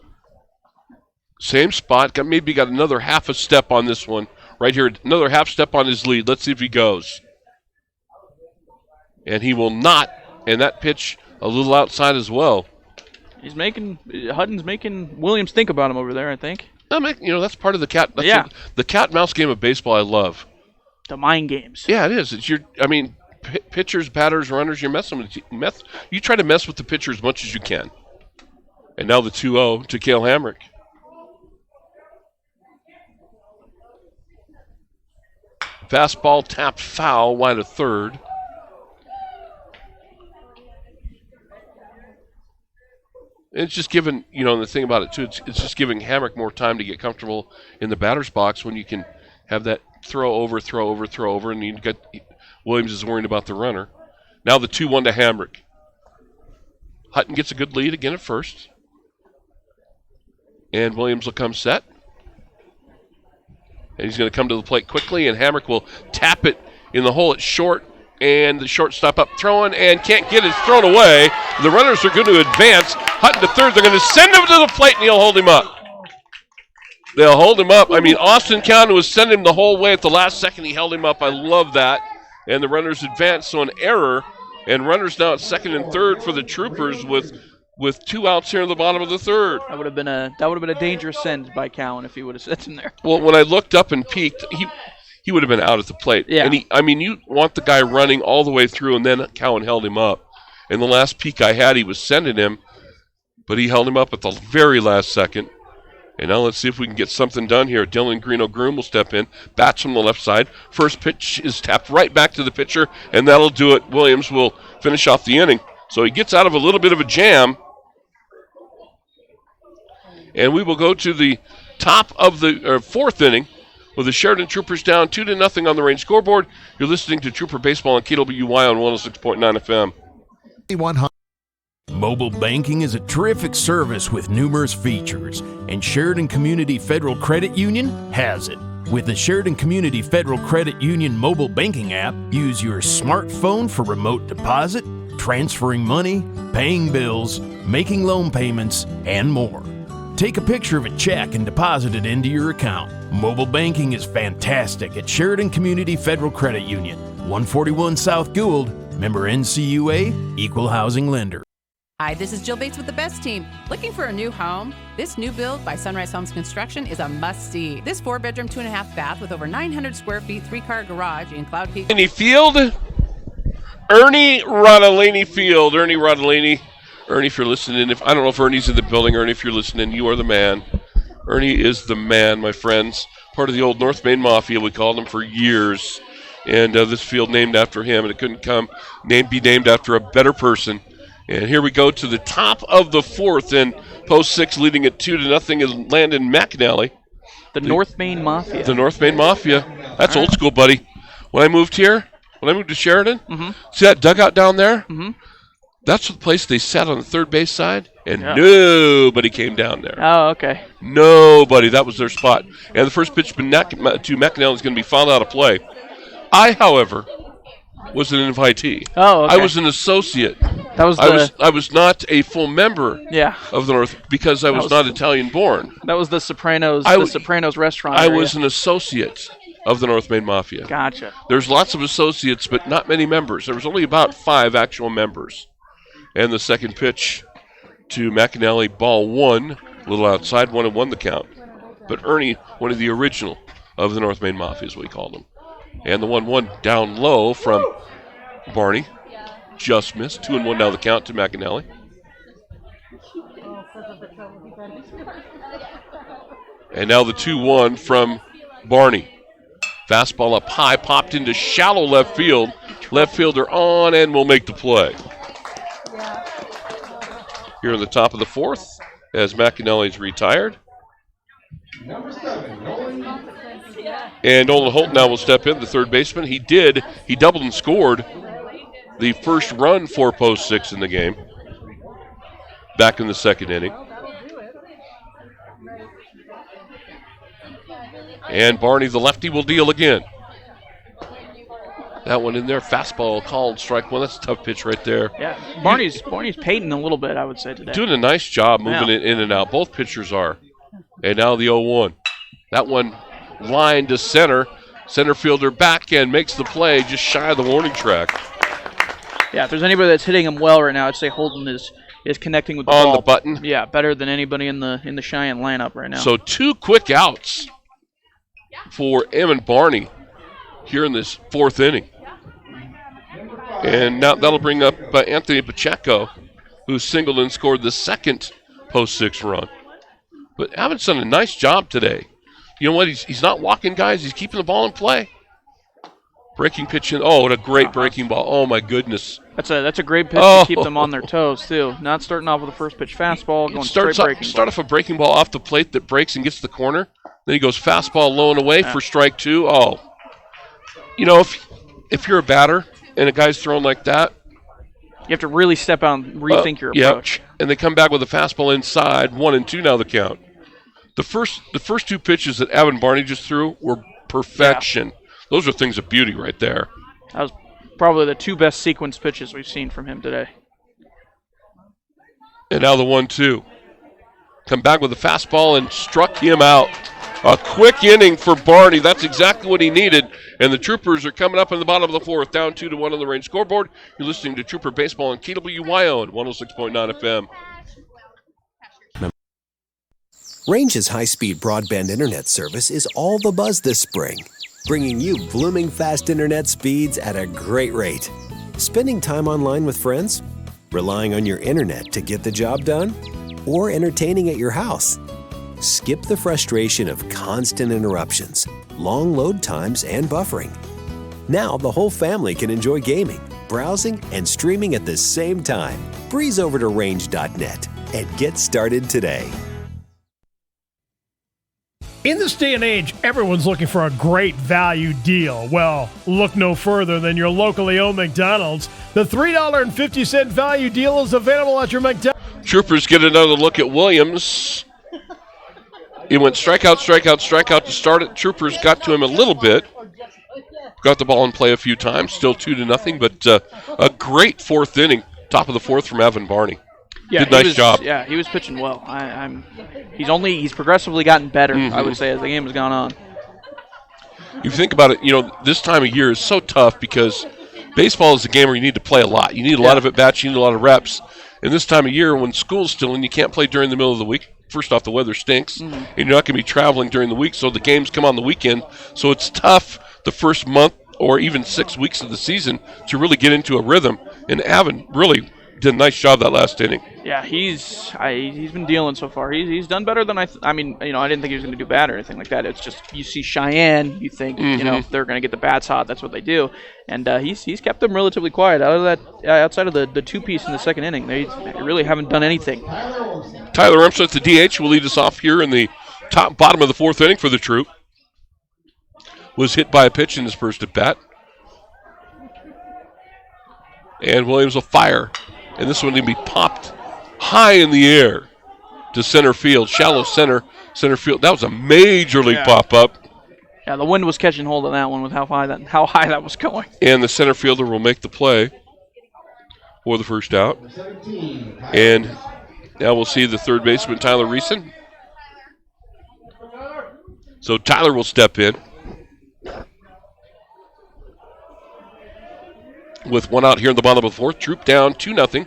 Same spot. Maybe got another half a step on this one. Right here, another half step on his lead. Let's see if he goes. And he will not. And that pitch a little outside as well. Hutton's making Williams think about him over there, I think. That's part of the cat. The cat and mouse game of baseball I love. The mind games. Yeah, it is. Pitchers, batters, runners, you're messing with. You try to mess with the pitcher as much as you can. And now the 2-0 to Cale Hamrick. Fastball tapped foul, wide of third. It's just giving, the thing about it, too, it's just giving Hamrick more time to get comfortable in the batter's box when you can have that throw over, and you get Williams is worried about the runner. Now the 2-1 to Hamrick. Hutton gets a good lead again at first. And Williams will come set. And he's going to come to the plate quickly, and Hamrick will tap it in the hole at short. And the shortstop up throwing and can't get it. It's thrown away. The runners are going to advance. Hutton to third. They're going to send him to the plate, and he'll hold him up. They'll hold him up. Austin Cowan was sending him the whole way at the last second. He held him up. I love that. And the runners advance, so an error. And runners now at second and third for the Troopers with 2 outs here in the bottom of the third. That would have been a dangerous send by Cowan if he would have sent him there. Well, when I looked up and peeked, he would have been out at the plate. Yeah. And you want the guy running all the way through, and then Cowan held him up. And the last peek I had, he was sending him, but he held him up at the very last second. And now let's see if we can get something done here. Dylan Greeno-Groom will step in. Bats from the left side. First pitch is tapped right back to the pitcher, and that'll do it. Williams will finish off the inning. So he gets out of a little bit of a jam. And we will go to the top of the fourth inning with the Sheridan Troopers down 2-0 on the Range scoreboard. You're listening to Trooper Baseball on KWY on 106.9 FM. Mobile banking is a terrific service with numerous features, and Sheridan Community Federal Credit Union has it. With the Sheridan Community Federal Credit Union mobile banking app, use your smartphone for remote deposit, transferring money, paying bills, making loan payments, and more. Take a picture of a check and deposit it into your account. Mobile banking is fantastic at Sheridan Community Federal Credit Union, 141 South Gould, member NCUA, equal housing lender. Hi, this is Jill Bates with the Best Team. Looking for a new home? This new build by Sunrise Homes Construction is a must-see. This 4-bedroom, 2.5 bath with over 900 square feet, 3-car garage in Cloud Peak. Field, Ernie Rodolini Field. Ernie Rodolini. Ernie, if you're listening, I don't know if Ernie's in the building. Ernie, if you're listening, you are the man. Ernie is the man, my friends. Part of the old North Main Mafia. We called him for years. And this field named after him, and it couldn't be named after a better person. And here we go to the top of the fourth, and post 6 leading it 2-0 is Landon McNally. The North Main Mafia. The North Main Mafia. That's old school, buddy. When I moved here, when I moved to Sheridan, see that dugout down there? Mm-hmm. That's the place they sat on the third base side, and nobody came down there. Oh, okay. Nobody. That was their spot. And the first pitch to McNally is going to be fouled out of play. I, however, was an invitee. Oh, okay. I was an associate. That was I was not a full member of the North because I was not Italian born. That was the Sopranos Sopranos restaurant. I was an associate of the North Main Mafia. Gotcha. There's lots of associates, but not many members. There was only about 5 actual members. And the second pitch to McAnally, ball 1, a little outside, 1-1 the count. But Ernie, one of the original of the North Main Mafia, as we called him. And the 1-1 down low from Barney. Just missed. 2-1 now the count to McAnally. And now the 2-1 from Barney. Fastball up high, popped into shallow left field. Left fielder on and will make the play. Here at the top of the fourth, as McAnally's retired. Number 7, Nolan. And Nolan Holt now will step in, the third baseman. He doubled and scored the first run for post 6 in the game. Back in the second inning. And Barney, the lefty, will deal again. That one in there, fastball called strike 1. That's a tough pitch right there. Yeah, Barney's painting a little bit, I would say, today. Doing a nice job moving it in and out. Both pitchers are. And now the 0-1. That one line to center. Center fielder back and makes the play just shy of the warning track. Yeah, if there's anybody that's hitting him well right now, I'd say Holden is connecting with the ball. On the button. Yeah, better than anybody in the Cheyenne lineup right now. So 2 quick outs for Evan Barney here in this fourth inning. And now that'll bring up Anthony Pacheco, who singled and scored the second post 6 run. But Evan's done a nice job today. You know what? He's not walking guys. He's keeping the ball in play. Breaking pitch in. Oh, what a great breaking ball. Oh, my goodness. That's a great pitch to keep them on their toes, too. Not starting off with a first pitch fastball, going straight breaking Start off a breaking ball off the plate that breaks and gets to the corner. Then he goes fastball low and away for strike 2. Oh. You know, if you're a batter and a guy's thrown like that, you have to really step out and rethink your approach. And they come back with a fastball inside, 1-2 now the count. The first 2 pitches that Evan Barney just threw were perfection. Yeah. Those are things of beauty right there. That was probably the 2 best sequence pitches we've seen from him today. And now the 1-2. Come back with a fastball and struck him out. A quick inning for Barney. That's exactly what he needed. And the Troopers are coming up in the bottom of the fourth, down 2-1 on the Range scoreboard. You're listening to Trooper Baseball on KWYO at 106.9 FM. Range's high-speed broadband internet service is all the buzz this spring, bringing you blooming fast internet speeds at a great rate. Spending time online with friends? Relying on your internet to get the job done? Or entertaining at your house? Skip the frustration of constant interruptions, long load times, and buffering. Now the whole family can enjoy gaming, browsing, and streaming at the same time. Breeze over to range.net and get started today. In this day and age, everyone's looking for a great value deal. Well, look no further than your locally owned McDonald's. The $3.50 value deal is available at your McDonald's. Troopers get another look at Williams. He went strikeout, strikeout, strikeout to start it. Troopers got to him a little bit. Got the ball in play a few times. Still 2-0, but a great fourth inning, top of the fourth from Evan Barney. Yeah, did a nice job. Yeah, he was pitching well. He's progressively gotten better, I would say, as the game has gone on. You think about it, this time of year is so tough because baseball is a game where you need to play a lot. You need a lot of at-bats, you need a lot of reps. And this time of year when school's still in, you can't play during the middle of the week. First off, the weather stinks, and you're not going to be traveling during the week, so the games come on the weekend. So it's tough the first month or even 6 weeks of the season to really get into a rhythm. And Evan really did a nice job that last inning. Yeah, he's been dealing so far. He's done better than I didn't think he was going to do bad or anything like that. It's just you see Cheyenne, you think they're going to get the bats hot. That's what they do, and he's kept them relatively quiet. Outside of the two-piece in the second inning, they really haven't done anything. Tyler Remsen, the DH, will lead us off here in the bottom of the fourth inning for the Troop. Was hit by a pitch in his first at bat, and Williams will fire. And this one will be popped high in the air to center field, shallow center field. That was a major league pop-up. Yeah, the wind was catching hold of that one with how high that was going. And the center fielder will make the play for the first out. And now we'll see the third baseman, Tyler Reeson. So Tyler will step in. With one out here in the bottom of the fourth, Troop down 2-0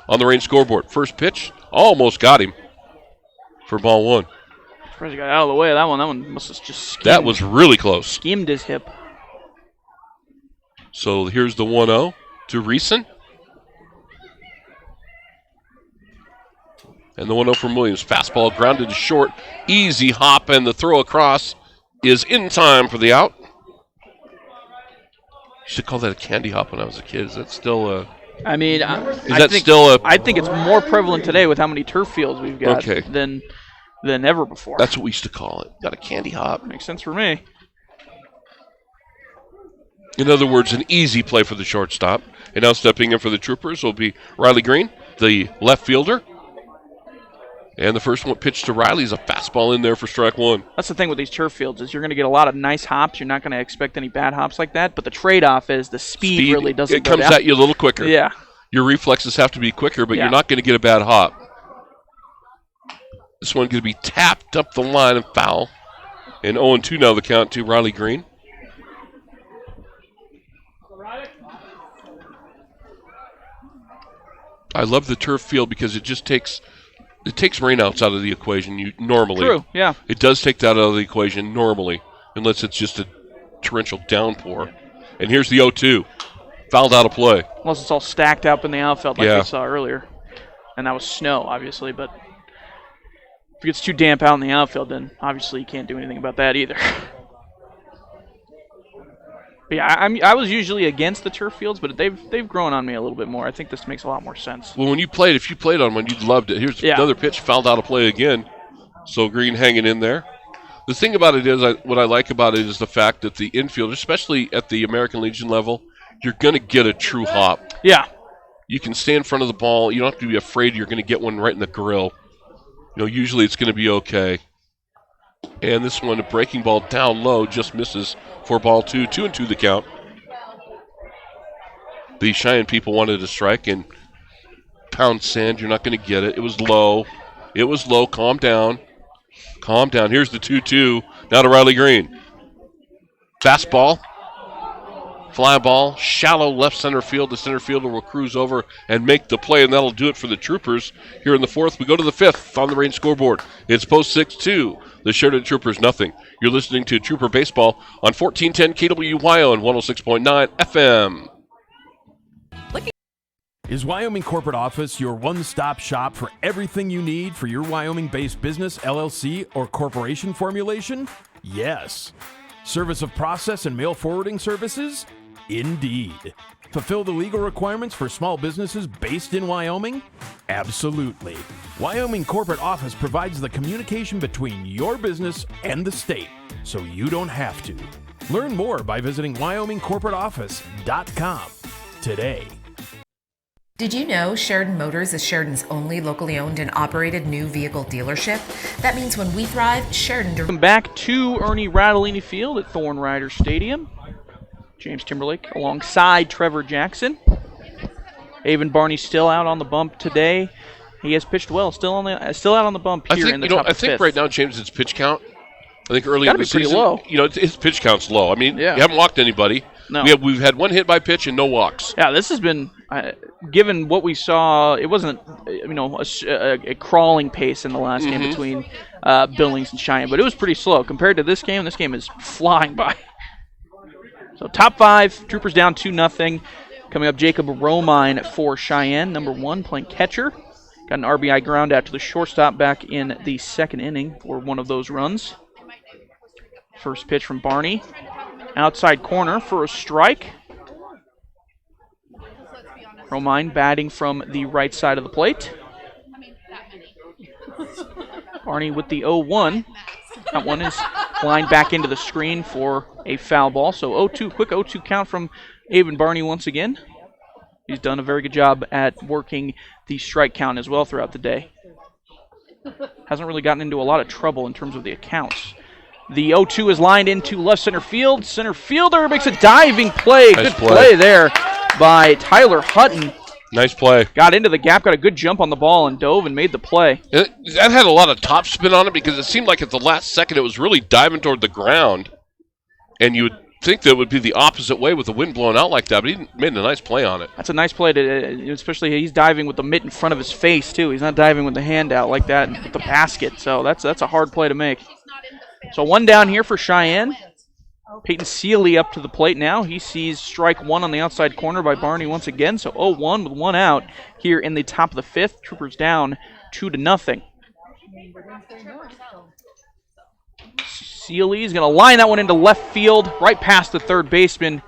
on the Range scoreboard. First pitch, almost got him for ball one. Surprised he got out of the way of that one. That one must have just skimmed. That was really close. Skimmed his hip. So here's the 1-0 to Reeson. And the 1-0 from Williams. Fastball grounded to short. Easy hop, and the throw across is in time for the out. Used to call that a candy hop when I was a kid. Is that still a... I think it's more prevalent today with how many turf fields we've got than ever before. That's what we used to call it. Got a candy hop. Makes sense for me. In other words, an easy play for the shortstop. And now stepping in for the Troopers will be Riley Green, the left fielder. And the first one pitched to Riley is a fastball in there for strike one. That's the thing with these turf fields is you're going to get a lot of nice hops. You're not going to expect any bad hops like that. But the trade-off is the speed really doesn't It comes at you a little quicker. Yeah. Your reflexes have to be quicker, but you're not going to get a bad hop. This one going to be tapped up the line and foul. And 0-2 now the count to Riley Green. I love the turf field because it just takes rainouts out of the equation normally. True, yeah. It does take that out of the equation normally, unless it's just a torrential downpour. And here's the 0-2. Fouled out of play. Unless it's all stacked up in the outfield like we saw earlier. And that was snow, obviously, but if it gets too damp out in the outfield, then obviously you can't do anything about that either. But yeah, I was usually against the turf fields, but they've grown on me a little bit more. I think this makes a lot more sense. Well, if you played on one, you'd loved it. Here's another pitch, fouled out of play again. So Green hanging in there. The thing about it is, what I like about it is the fact that the infield, especially at the American Legion level, you're going to get a true hop. Yeah. You can stay in front of the ball. You don't have to be afraid you're going to get one right in the grill. Usually it's going to be okay. And this one, a breaking ball down low, just misses for ball two. 2-2 the count. The Cheyenne people wanted a strike, and pound sand, you're not going to get it. It was low. Calm down. Here's the 2-2. Now to Riley Green. Fastball. Fly ball. Shallow left center field. The center fielder will cruise over and make the play, and that'll do it for the Troopers. Here in the fourth, we go to the fifth on the Range scoreboard. It's post 6-2. The Sheridan Troopers, nothing. You're listening to Trooper Baseball on 1410 KWYO and 106.9 FM. Is Wyoming Corporate Office your one-stop shop for everything you need for your Wyoming-based business, LLC, or corporation formulation? Yes. Service of process and mail forwarding services? Indeed. Fulfill the legal requirements for small businesses based in Wyoming? Absolutely. Wyoming Corporate Office provides the communication between your business and the state, so you don't have to. Learn more by visiting WyomingCorporateOffice.com today. Did you know Sheridan Motors is Sheridan's only locally owned and operated new vehicle dealership? That means when we thrive, Sheridan... Welcome back to Ernie Radolini Field at Thorn Rider Stadium. James Timberlake alongside Trevor Jackson. Avon Barney still out on the bump today. He has pitched well, still out on the bump here in the top of I think fifth. right now, James, it's pitch count. I think early in the pretty season, low. His pitch count's low. I mean, Yeah. you haven't walked anybody. No. We've had one hit by pitch and no walks. Yeah, this has been, given what we saw, it wasn't, a crawling pace in the last game between Billings and Cheyenne, but it was pretty slow. Compared to this game is flying by. So top five, Troopers down 2-0. Coming up, Jacob Romine for Cheyenne, number 1, playing catcher. Got an RBI ground out to the shortstop back in the second inning for one of those runs. First pitch from Barney. Outside corner for a strike. Romine batting from the right side of the plate. Barney with the 0-1. That one is lined back into the screen for a foul ball. So 0-2, quick 0-2 count from Avon Barney once again. He's done a very good job at working the strike count as well throughout the day. Hasn't really gotten into a lot of trouble in terms of the accounts. The 0-2 is lined into left center field. Center fielder makes a diving play. Nice Good play there by Tyler Hutton. Nice play. Got into the gap, got a good jump on the ball, and dove and made the play. That had a lot of top spin on it because it seemed like at the last second it was really diving toward the ground. And you would think that it would be the opposite way with the wind blowing out like that, but he made a nice play on it. That's a nice play, especially he's diving with the mitt in front of his face, too. He's not diving with the hand out like that with the basket, so that's a hard play to make. So one down here for Cheyenne. Peyton Seeley up to the plate now. He sees strike one on the outside corner by Barney once again. So 0-1 with one out here in the top of the fifth. Troopers down 2-0. Seeley is going to line that one into left field, right past the third baseman.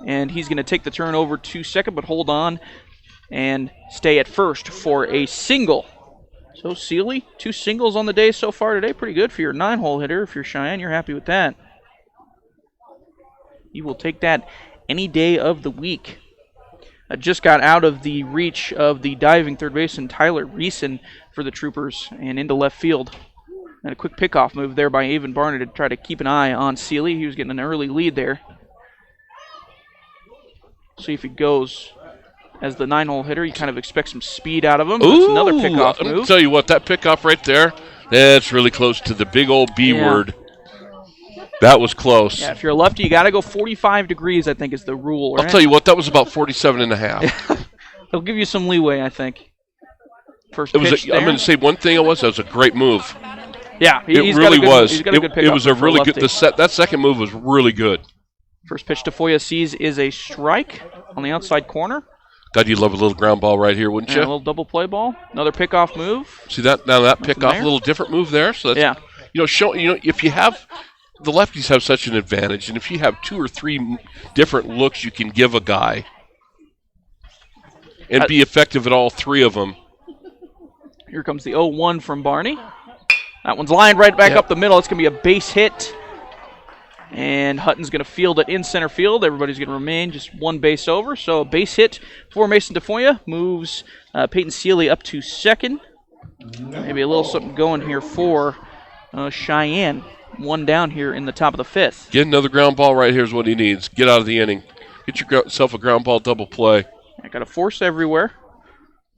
And he's going to take the turn over to second, but hold on and stay at first for a single. So Seeley, 2 singles on the day so far today. Pretty good for your 9-hole hitter. If you're Cheyenne, you're happy with that. You will take that any day of the week. Just got out of the reach of the diving third baseman Tyler Reeson for the Troopers and into left field. And a quick pickoff move there by Avon Barnett to try to keep an eye on Seeley. He was getting an early lead there. See if he goes as the 9-hole hitter. You kind of expect some speed out of him. That's another pickoff move. I'll tell you what, that pickoff right there, that's really close to the big old B word. That was close. Yeah, if you're a lefty, you got to go 45 degrees, I think, is the rule. Right? I'll tell you what, that was about 47.5. They'll give you some leeway, I think. First I'm pitch going to say one thing. That was a great move. Yeah, it really was. He's got a good pickoff. It was a really good. That second move was really good. First pitch to Foya sees is a strike on the outside corner. God, you'd love a little ground ball right here, wouldn't you? A little double play ball. Another pickoff move. See that? Now that pickoff, a little different move there. So that's, if you have. The lefties have such an advantage, and if you have 2 or 3 different looks you can give a guy and be effective at all 3 of them. Here comes the 0-1 from Barney. That one's lined right back up the middle. It's going to be a base hit. And Hutton's going to field it in center field. Everybody's going to remain just one base over. So a base hit for Mason DeFoya. Moves Peyton Seeley up to second. Maybe a little something going here for Cheyenne. One down here in the top of the fifth. Get another ground ball right here is what he needs. Get out of the inning. Get yourself a ground ball double play. I got a force everywhere.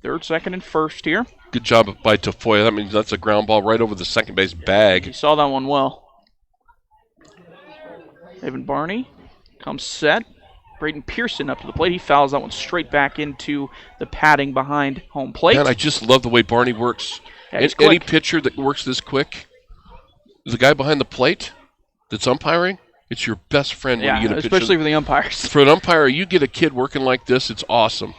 Third, second, and first here. Good job by Tafoya. That means that's a ground ball right over the second base bag. He saw that one well. Evan Barney comes set. Braden Pearson up to the plate. He fouls that one straight back into the padding behind home plate. Man, I just love the way Barney works. Yeah, any pitcher that works this quick, the guy behind the plate that's umpiring, it's your best friend when you get a pitcher. Especially for the umpires. For an umpire, you get a kid working like this, it's awesome.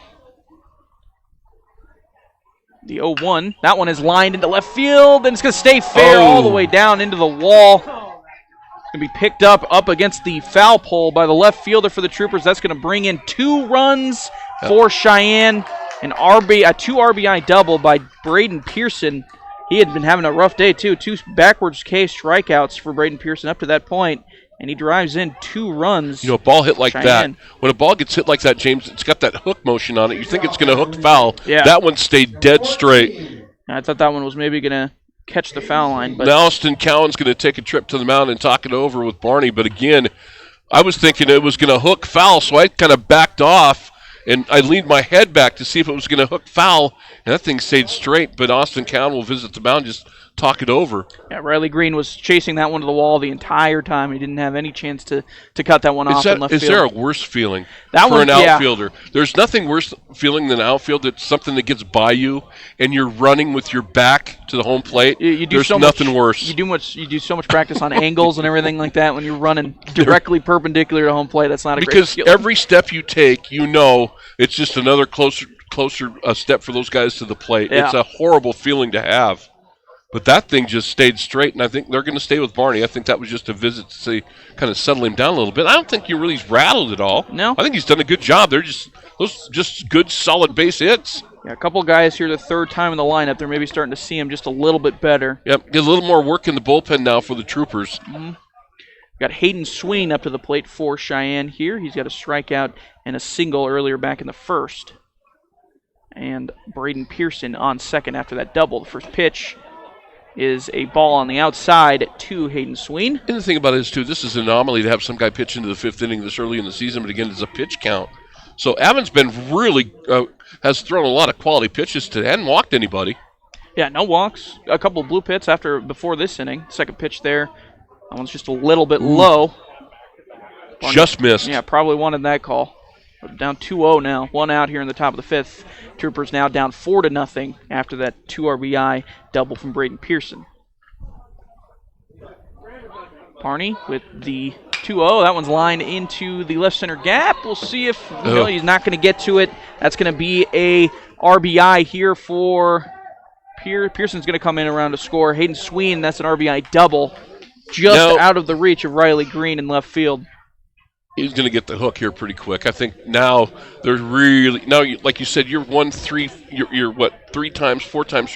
The 0-1. That one is lined into left field, and it's going to stay fair all the way down into the wall. It's going to be picked up against the foul pole by the left fielder for the Troopers. That's going to bring in 2 runs for Cheyenne. A 2 RBI double by Braden Pearson. He had been having a rough day, too. 2 backwards case strikeouts for Braden Pearson up to that point. And he drives in 2 runs. A ball hit like Cheyenne. that. When a ball gets hit like that, James, it's got that hook motion on it. You think it's going to hook foul. Yeah. That one stayed dead straight. I thought that one was maybe going to catch the foul line. But Now Austin Cowan's going to take a trip to the mound and talk it over with Barney. But again, I was thinking it was going to hook foul, so I kind of backed off. And I leaned my head back to see if it was going to hook foul, and that thing stayed straight. But Austin Cowan will visit the mound, just talk it over. Yeah, Riley Green was chasing that one to the wall the entire time. He didn't have any chance to cut that one off in left field. Is there a worse feeling that for one, an outfielder? There's nothing worse feeling than an outfield. It's something that gets by you, and you're running with your back to the home plate. There's nothing worse. You do so much practice on angles and everything like that when you're running directly perpendicular to home plate. That's not a great skill. Because every step you take, it's just another closer step for those guys to the plate. Yeah. It's a horrible feeling to have. But that thing just stayed straight, and I think they're going to stay with Barney. I think that was just a visit to see, kind of settle him down a little bit. I don't think he really rattled at all. No. I think he's done a good job. They're just good, solid base hits. Yeah, a couple guys here the 3rd time in the lineup. They're maybe starting to see him just a little bit better. Yep, get a little more work in the bullpen now for the Troopers. Mm-hmm. Got Hayden Sween up to the plate for Cheyenne here. He's got a strikeout and a single earlier back in the 1st. And Braden Pearson on second after that double. The first pitch is a ball on the outside to Hayden Sween. And the thing about it is, too, this is an anomaly to have some guy pitch into the 5th inning this early in the season, but again, it's a pitch count. So Avon's been really has thrown a lot of quality pitches today. Hadn't walked anybody. Yeah, no walks. A couple blue pits before this inning. Second pitch there. That one's just a little bit low. Just missed. Yeah, probably wanted that call. Down 2-0 now. 1 out here in the top of the 5th. Troopers now down 4-0 after that 2 RBI double from Braden Pearson. Barney with the 2-0. That one's lined into the left center gap. We'll see if he's not going to get to it. That's going to be a RBI here for Pearson's going to come in around to score. Hayden Sween, that's an RBI double. Just out of the reach of Riley Green in left field. He's going to get the hook here pretty quick. I think now there's really like you said, you're 4 times through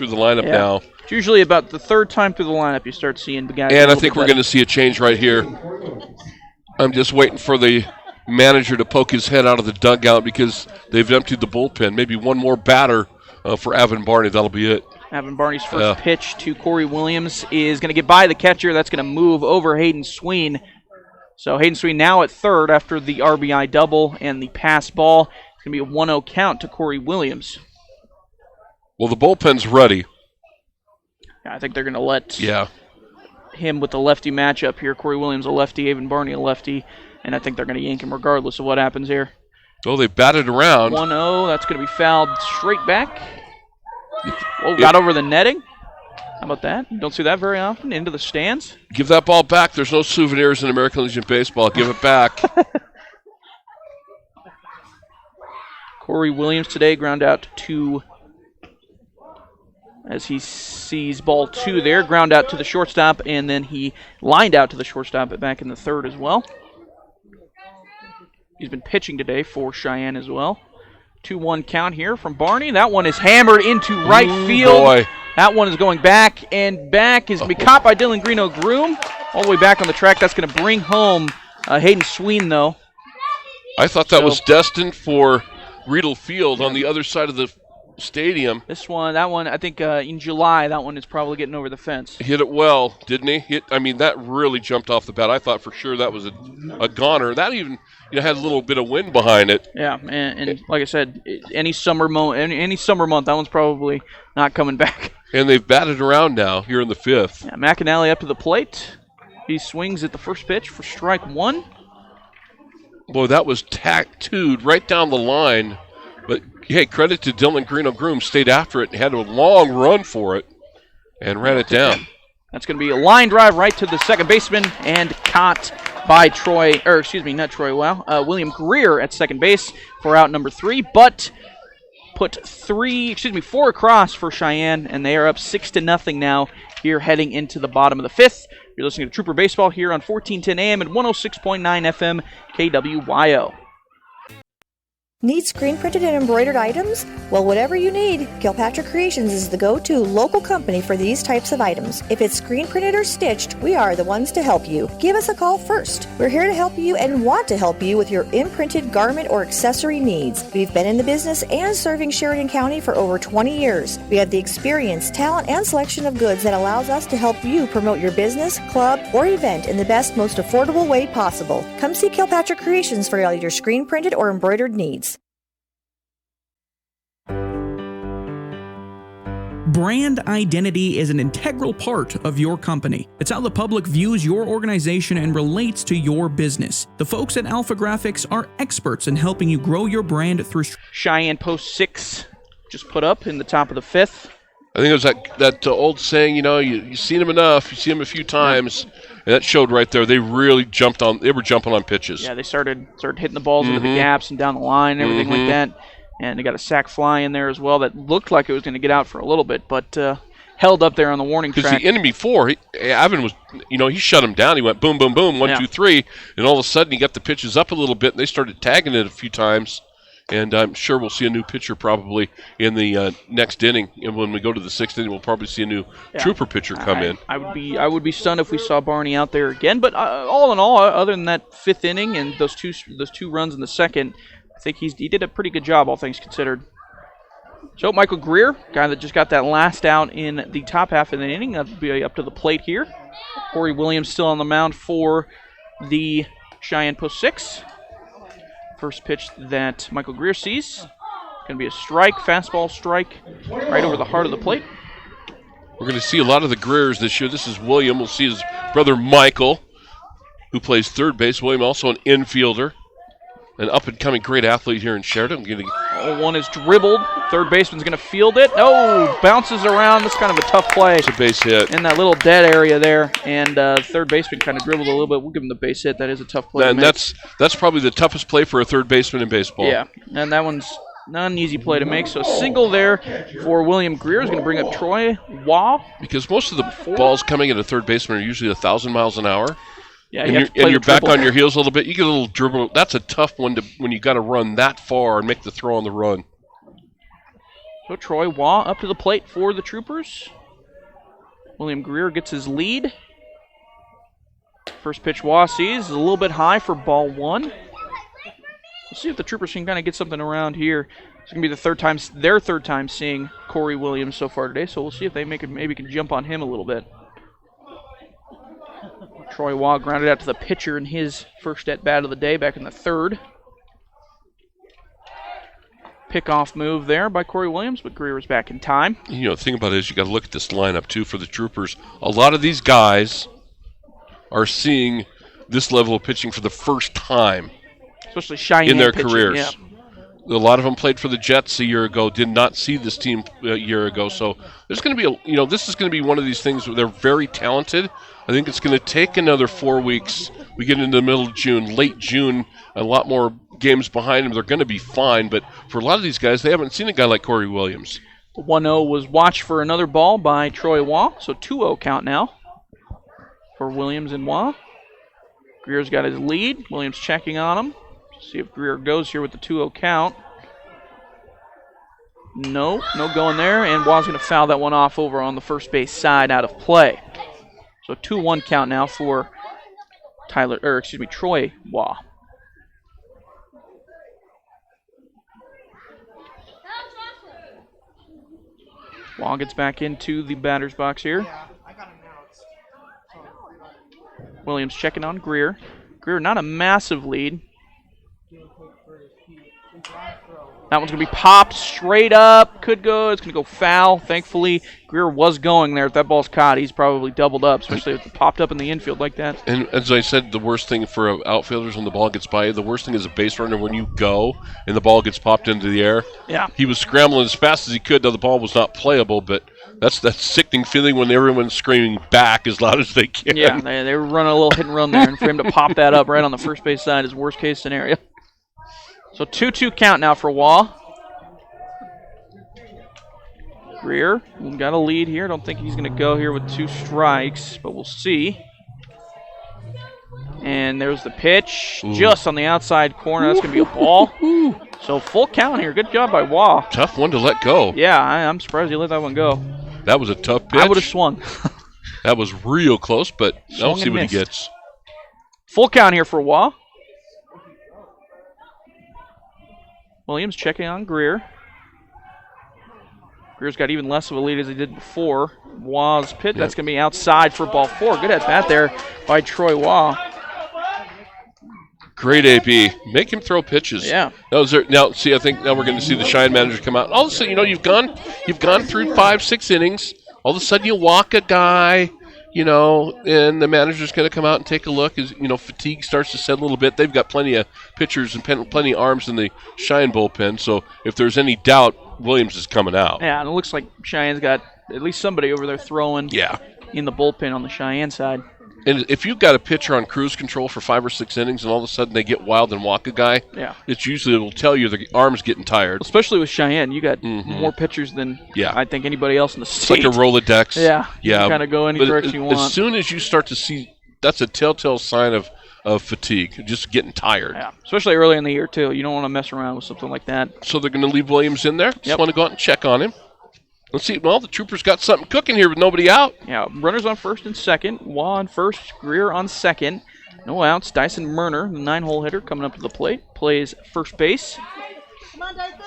the lineup now. It's usually about the 3rd time through the lineup you start seeing the guys. And I think we're going to see a change right here. I'm just waiting for the manager to poke his head out of the dugout because they've emptied the bullpen. Maybe one more batter for Avon Barney. That'll be it. Avon Barney's first pitch to Corey Williams is going to get by the catcher. That's going to move over Hayden Sween. So Hayden Sween now at 3rd after the RBI double and the pass ball. It's going to be a 1-0 count to Corey Williams. Well, the bullpen's ready. I think they're going to let him with the lefty matchup here. Corey Williams a lefty, Avon Barney a lefty, and I think they're going to yank him regardless of what happens here. Oh, they batted around. 1-0, that's going to be fouled straight back. Got over the netting. How about that? You don't see that very often. Into the stands. Give that ball back. There's no souvenirs in American Legion Baseball. Give it back. Corey Williams today ground out to, as he sees ball 2 there, ground out to the shortstop, and then he lined out to the shortstop back in the 3rd as well. He's been pitching today for Cheyenne as well. 2-1 count here from Barney. That one is hammered into right field. Boy. That one is going back and back. Is be caught by Dylan Greeno-Groom. All the way back on the track. That's going to bring home Hayden Sween, though. I thought that was destined for Riedel Field on the other side of the stadium. That one, I think in July, that one is probably getting over the fence. Hit it well, didn't he? That really jumped off the bat. I thought for sure that was a goner. That even had a little bit of wind behind it. Yeah, and like I said, any summer month, that one's probably not coming back. And they've batted around now here in the 5th. Yeah, McAnally up to the plate. He swings at the first pitch for strike 1. Boy, that was tattooed right down the line. But, hey, credit to Dylan Greeno-Groom. Stayed after it and had a long run for it and ran it down. That's going to be a line drive right to the second baseman and caught by William Greer at second base for out number 3. But put 4 across for Cheyenne, and they are up 6-0 now here heading into the bottom of the 5th. You're listening to Trooper Baseball here on 1410 AM and 106.9 FM KWYO. Need screen printed and embroidered items? Well, whatever you need, Kilpatrick Creations is the go-to local company for these types of items. If it's screen printed or stitched, we are the ones to help you. Give us a call first. We're here to help you and want to help you with your imprinted garment or accessory needs. We've been in the business and serving Sheridan County for over 20 years. We have the experience, talent, and selection of goods that allows us to help you promote your business, club, or event in the best, most affordable way possible. Come see Kilpatrick Creations for all your screen printed or embroidered needs. Brand identity is an integral part of your company. It's how the public views your organization and relates to your business. The folks at Alpha Graphics are experts in helping you grow your brand through Cheyenne post 6 just put up in the top of the 5th. I think it was that old saying, you've seen them enough, you see them a few times, and that showed right there. They really they were jumping on pitches. Yeah, they started hitting the balls into the gaps and down the line and everything like that. And they got a sac fly in there as well that looked like it was going to get out for a little bit, but held up there on the warning track. Because the inning before, Ivan was, he shut him down. He went boom, boom, boom, 1, 2, 3, and all of a sudden he got the pitches up a little bit, and they started tagging it a few times. And I'm sure we'll see a new pitcher probably in the next inning. And when we go to the 6th inning, we'll probably see a new trooper pitcher come in. I would be stunned if we saw Barney out there again. But all in all, other than that 5th inning and those two runs in the 2nd, I think he did a pretty good job, all things considered. So Michael Greer, guy that just got that last out in the top half of the inning, that'll be up to the plate here. Corey Williams still on the mound for the Cheyenne post 6. First pitch that Michael Greer sees, going to be a strike, fastball strike, right over the heart of the plate. We're going to see a lot of the Greers this year. This is William. We'll see his brother Michael, who plays third base. William also an infielder. An up-and-coming great athlete here in Sheridan. One is dribbled. Third baseman's going to field it. Oh, bounces around. That's kind of a tough play. It's a base hit. In that little dead area there. And third baseman kind of dribbled a little bit. We'll give him the base hit. That is a tough play. And that's probably the toughest play for a third baseman in baseball. Yeah, and that one's not an easy play to make. So a single there for William Greer is going to bring up Troy Waugh. Because most of the balls coming at a third baseman are usually 1,000 miles an hour. Yeah, and you're back on your heels a little bit. You get a little dribble. That's a tough one when you got to run that far and make the throw on the run. So Troy Waugh up to the plate for the Troopers. William Greer gets his lead. First pitch Waugh sees is a little bit high for ball 1. We'll see if the Troopers can kind of get something around here. It's going to be their third time seeing Corey Williams so far today, so we'll see if they maybe can jump on him a little bit. Troy Waugh grounded out to the pitcher in his first at-bat of the day back in the 3rd. Pickoff move there by Corey Williams, but Greer is back in time. The thing about it is you got to look at this lineup, too, for the Troopers. A lot of these guys are seeing this level of pitching for the first time. Especially Cheyenne in their pitching, careers. Yeah. A lot of them played for the Jets a year ago, did not see this team a year ago. So there's going to be this is going to be one of these things where they're very talented. I think it's going to take another 4 weeks. We get into the middle of June, late June, a lot more games behind them. They're going to be fine. But for a lot of these guys, they haven't seen a guy like Corey Williams. The 1-0 was watched for another ball by Troy Waugh. So 2-0 count now for Williams and Waugh. Greer's got his lead. Williams checking on him. See if Greer goes here with the 2-0 count. No going there. And Waugh's going to foul that one off over on the first base side out of play. So 2-1 count now for Troy Waugh. Waugh gets back into the batter's box here. Williams checking on Greer. Greer not a massive lead. That one's going to be popped straight up. Could go. It's going to go foul. Thankfully, Greer was going there. If that ball's caught, he's probably doubled up, especially if it popped up in the infield like that. And as I said, the worst thing for outfielders when the ball gets by you, the worst thing is a base runner when you go and the ball gets popped into the air. Yeah. He was scrambling as fast as he could. Now the ball was not playable, but that's that sickening feeling when everyone's screaming back as loud as they can. Yeah, they were running a little hit and run there, and for him to pop that up right on the first base side is worst case scenario. So 2-2 count now for Waugh. Greer got a lead here. Don't think he's going to go here with 2 strikes, but we'll see. And there's the pitch, just on the outside corner. That's going to be a ball. So full count here. Good job by Waugh. Tough one to let go. Yeah, I'm surprised he let that one go. That was a tough pitch. I would have swung. That was real close, but I'll see what he gets. Full count here for Waugh. Williams checking on Greer. Greer's got even less of a lead as he did before. Waugh's pitch, that's going to be outside for ball 4. Good at bat there by Troy Waugh. Great AB. Make him throw pitches. Yeah. Now, see, I think now we're going to see the Cheyenne manager come out. All of a sudden, you've gone through 5-6 innings. All of a sudden, you walk a guy, and the manager's going to come out and take a look as, fatigue starts to set a little bit. They've got plenty of pitchers and plenty of arms in the Cheyenne bullpen, so if there's any doubt, Williams is coming out. Yeah, and it looks like Cheyenne's got at least somebody over there throwing in the bullpen on the Cheyenne side. And if you've got a pitcher on cruise control for 5 or 6 innings and all of a sudden they get wild and walk a guy, it'll tell you the arm's getting tired. Especially with Cheyenne. You got more pitchers than I think anybody else in the state. It's like a Rolodex. Yeah. You can kind of go any direction you want. As soon as you start to see, that's a telltale sign of fatigue, just getting tired. Yeah, especially early in the year, too. You don't want to mess around with something like that. So they're going to leave Williams in there? Just want to go out and check on him. Let's see. Well, the Troopers got something cooking here with nobody out. Yeah, runners on first and second. Waugh on first, Greer on second. No outs. Dyson Murner, the 9-hole hitter, coming up to the plate, plays first base. Come on, Dyson.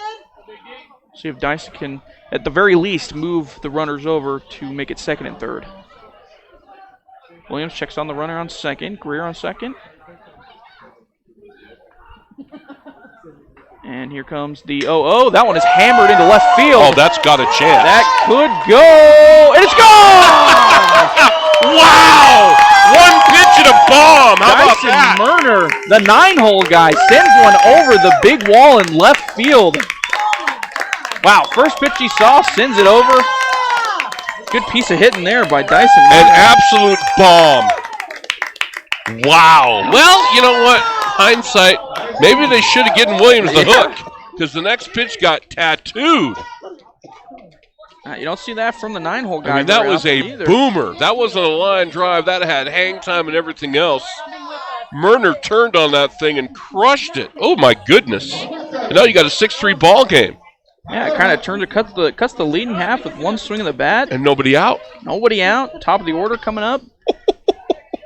See if Dyson can, at the very least, move the runners over to make it second and third. Williams checks on the runner on second. Greer on second. And here comes the 0-0. That one is hammered into left field. Oh, that's got a chance. That could go. And it's gone! Wow! One pitch and a bomb. How about that? Dyson Murner, the 9-hole guy, sends one over the big wall in left field. Wow, first pitch he saw, sends it over. Good piece of hitting there by Dyson Murner. An absolute bomb. Wow. Well, you know what? Hindsight, maybe they should have given Williams the hook because the next pitch got tattooed. You don't see that from the 9-hole guy. I mean, that was a boomer. That wasn't a line drive. That had hang time and everything else. Murner turned on that thing and crushed it. Oh, my goodness. And now you got a 6-3 ball game. Yeah, it kind of turned to cuts the lead in half with one swing of the bat. And nobody out. Nobody out. Top of the order coming up.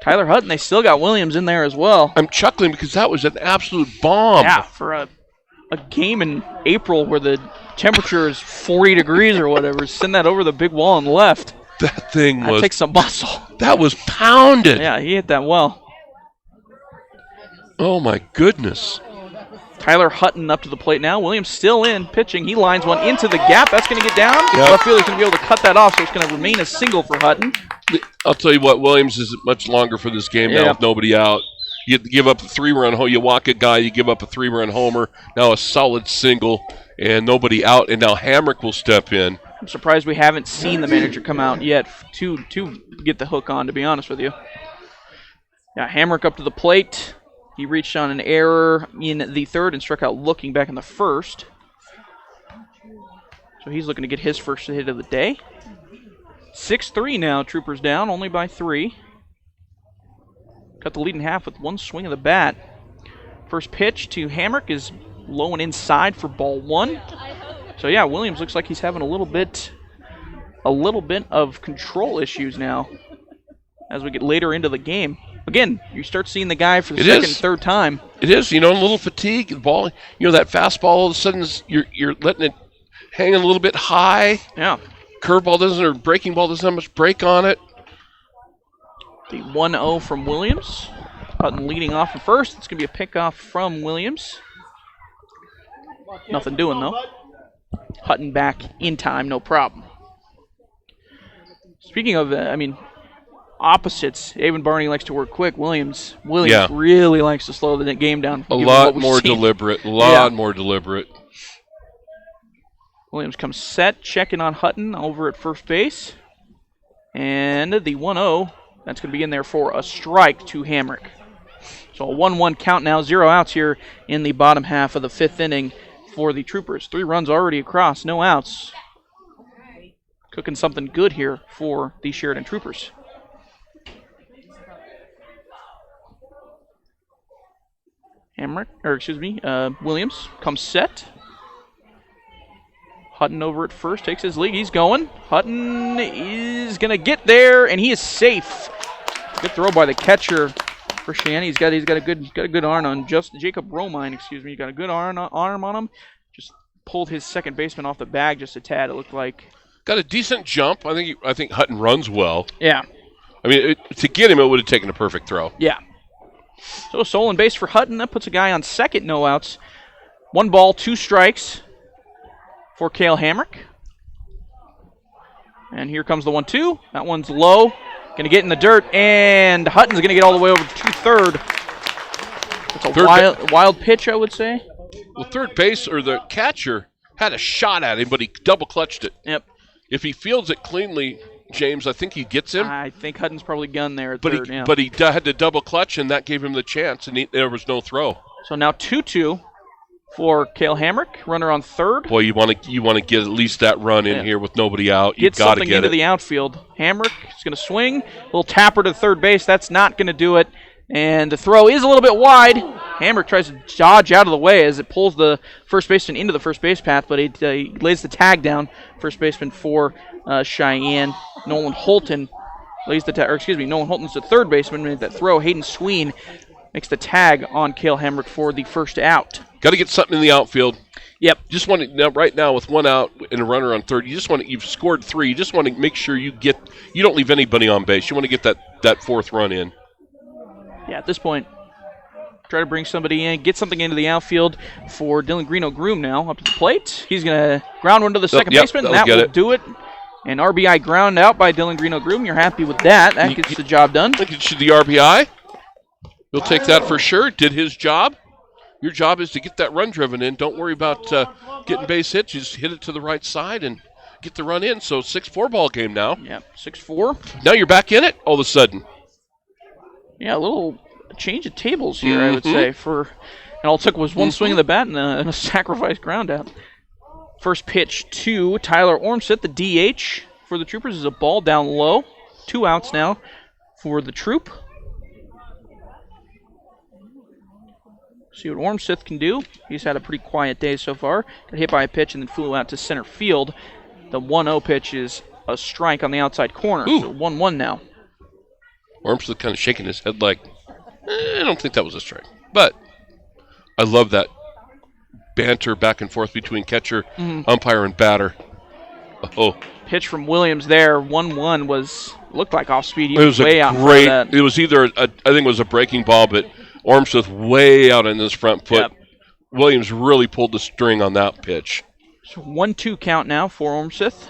Tyler Hutton, they still got Williams in there as well. I'm chuckling because that was an absolute bomb. Yeah, for a game in April where the temperature is 40 degrees or whatever, send that over the big wall and left. That thing was... That takes some muscle. That was pounded. Yeah, he hit that well. Oh, my goodness. Tyler Hutton up to the plate now. Williams still in, pitching. He lines one into the gap. That's going to get down. Yep. Left fielder's going to be able to cut that off, so it's going to remain a single for Hutton. I'll tell you what, Williams is much longer for this game now with nobody out. You give up a 3-run home. You walk a guy, you give up a 3-run homer. Now a solid single and nobody out, and now Hamrick will step in. I'm surprised we haven't seen the manager come out yet to get the hook on, to be honest with you. Yeah, Hamrick up to the plate. He reached on an error in the third and struck out looking back in the first. So he's looking to get his first hit of the day. 6-3 now, Troopers down, only by 3. Cut the lead in half with one swing of the bat. First pitch to Hamrick is low and inside for ball 1. So yeah, Williams looks like he's having a little bit of control issues now as we get later into the game. Again, you start seeing the guy for the second and third time. It is, a little fatigue. The ball, that fastball, all of a sudden, you're letting it hang a little bit high. Yeah. Curveball doesn't, or breaking ball doesn't have much break on it. The 1-0 from Williams. Hutton leading off at first. It's going to be a pickoff from Williams. Nothing doing, though. Hutton back in time, no problem. Speaking of, opposites. Avon Barney likes to work quick. Williams really likes to slow the game down. A lot more deliberate. More deliberate. Williams comes set, checking on Hutton over at first base. And the 1-0, that's going to be in there for a strike to Hamrick. So a 1-1 count now, 0 outs here in the bottom half of the 5th inning for the Troopers. 3 runs already across, no outs. cooking something good here for the Sheridan Troopers. Williams comes set. Hutton over at first, takes his lead. He's going. Hutton is going to get there, and he is safe. Good throw by the catcher for Cheyenne. He's got a good arm on Jacob Romine. Excuse me. He got a good arm on him. Just pulled his second baseman off the bag just a tad. It looked like. Got a decent jump. I think Hutton runs well. Yeah. I mean, to get him, it would have taken a perfect throw. Yeah. So stolen base for Hutton. That puts a guy on second, no outs. 1 ball, 2 strikes for Cale Hamrick. And here comes the 1-2. That one's low. Going to get in the dirt, and Hutton's going to get all the way over to third. It's a wild pitch, I would say. Well, third base, or the catcher, had a shot at him, but he double clutched it. Yep. If he fields it cleanly, James, I think he gets him. I think Hutton's probably gunned there at but third. But he had to double clutch, and that gave him the chance, and there was no throw. So now 2-2 for Cale Hamrick, runner on third. Boy, you want to get at least that run in here with nobody out. You've Get got to something get into it. the outfield. Hamrick is going to swing. A little tapper to third base. That's not going to do it. And the throw is a little bit wide. Hamrick tries to dodge out of the way as it pulls the first baseman into the first base path, but he lays the tag down. First baseman for Cheyenne, Nolan Holton, lays the tag. Nolan Holton's the third baseman. Made that throw. Hayden Sween makes the tag on Cale Hamrick for the first out. Got to get something in the outfield. Yep. Just want to right now with 1 out and a runner on third. You've scored 3. You just want to make sure you don't leave anybody on base. You want to get that fourth run in. Yeah, at this point, try to bring somebody in, get something into the outfield for Dylan Greeno-Groom now up to the plate. He's going to ground one to the second baseman, and that will do it. An RBI ground out by Dylan Greeno-Groom. You're happy with that. That gets the job done. I think it should the RBI. He'll take that for sure. Did his job. Your job is to get that run driven in. Don't worry about getting base hits. You just hit it to the right side and get the run in. So 6-4 ball game now. Yeah, 6-4. Now you're back in it all of a sudden. Yeah, a little change of tables here, I would say. And all it took was one swing of the bat and a sacrifice ground out. First pitch to Tyler Ormseth, the DH for the Troopers, is a ball down low. 2 outs now for the Troop. See what Ormseth can do. He's had a pretty quiet day so far. Got hit by a pitch and then flew out to center field. The 1-0 pitch is a strike on the outside corner. Ooh. So 1-1 now. Ormseth kind of shaking his head like, I don't think that was a strike. But I love that banter back and forth between catcher, umpire, and batter. Oh. Pitch from Williams there. 1-1 looked like off speed. He was way a out great. that. It was either I think it was a breaking ball, but Ormseth way out in his front foot. Yep. Williams really pulled the string on that pitch. So 1-2 count now for Ormseth.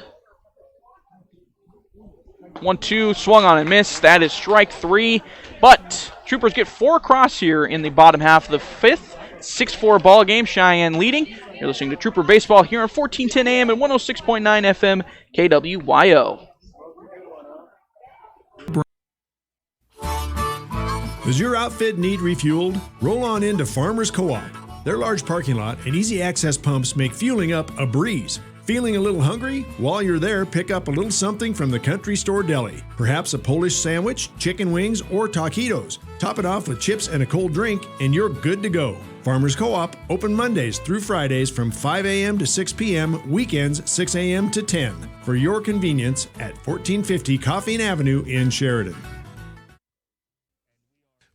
1-2, swung on and missed. That is strike 3. But Troopers get 4 across here in the bottom half of the 5th. 6-4 ball game. Cheyenne leading. You're listening to Trooper Baseball here on 1410 AM and 106.9 FM KWYO. Does your outfit need refueled? Roll on into Farmers Co-op. Their large parking lot and easy access pumps make fueling up a breeze. Feeling a little hungry? While you're there, pick up a little something from the Country Store Deli. Perhaps a Polish sandwich, chicken wings, or taquitos. Top it off with chips and a cold drink, and you're good to go. Farmers Co-op, open Mondays through Fridays from 5 a.m. to 6 p.m., weekends 6 a.m. to 10. For your convenience at 1450 Coffeen Avenue in Sheridan.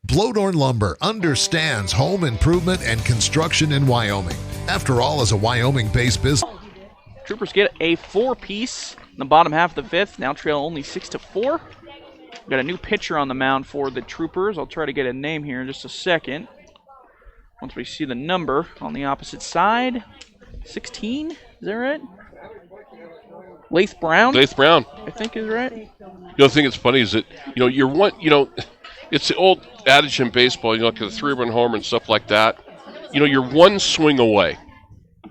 Blodorn Lumber understands home improvement and construction in Wyoming. After all, as a Wyoming-based business, Troopers get a 4-piece in the bottom half of the 5th. Now trail only 6-4. We've got a new pitcher on the mound for the Troopers. I'll try to get a name here in just a second. Once we see the number on the opposite side. 16, is that right? Lath Brown? Lath Brown. I think is right. The thing that's funny is that, it's the old adage in baseball, like a 3-run homer and stuff like that. You're one swing away.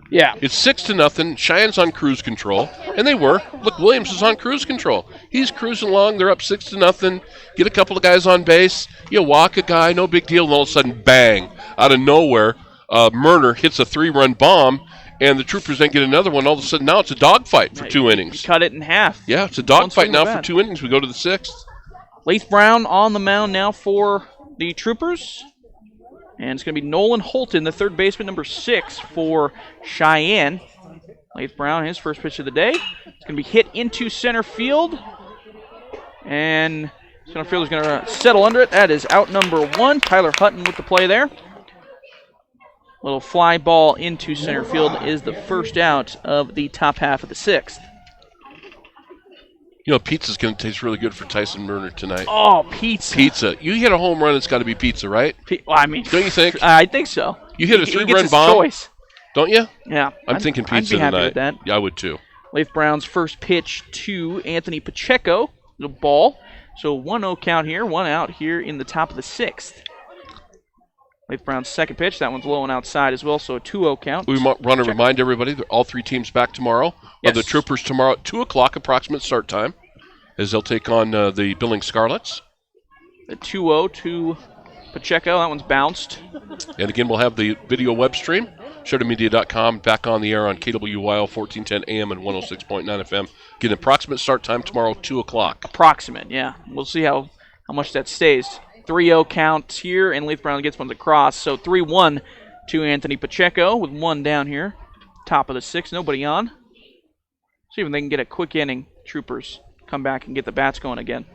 Yeah. It's 6-0. Cheyenne's on cruise control, and they were. Look, Williams is on cruise control. He's cruising along. They're up 6-0. Get a couple of guys on base. You walk a guy, no big deal. And all of a sudden, bang! Out of nowhere, Murner hits a 3-run bomb, and the Troopers then get another one. All of a sudden, now it's a dogfight for 2 innings. Cut it in half. Yeah, it's a dogfight now for 2 innings. We go to the 6th. Lath Brown on the mound now for the Troopers. And it's going to be Nolan Holton, the third baseman, number 6 for Cheyenne. Lath Brown, his first pitch of the day. It's going to be hit into center field. And center fielder's going to settle under it. That is out number 1. Tyler Hutton with the play there. Little fly ball into center field is the first out of the top half of the 6th. You know, pizza's going to taste really good for Tyson Murner tonight. Oh, pizza. Pizza. You hit a home run, it's got to be pizza, right? Well, I mean, don't you think? I think so. You hit a 3-run bomb? Choice. Don't you? Yeah. I'm thinking pizza I'd be happy tonight. with that. Yeah, I would too. Lath Brown's first pitch to Anthony Pacheco, the ball. So 1-0 count here, 1 out here in the top of the 6th. Lath Brown's second pitch, that one's low and outside as well, so a 2-0 count. We want to remind everybody that all 3 teams back tomorrow. Yes. The Troopers tomorrow at 2 o'clock, approximate start time, as they'll take on the Billings Scarlets. The 2-0 to Pacheco, that one's bounced. And again, we'll have the video web stream, SheridanMedia.com, back on the air on KWYL 1410 AM and 106.9 FM. Again, approximate start time tomorrow, 2 o'clock. Approximate, yeah. We'll see how much that stays. 3-0 count here, and Lath Brown gets one across. So 3-1 to Anthony Pacheco with 1 down here. Top of the 6th, nobody on. See if they can get a quick inning. Troopers come back and get the bats going again.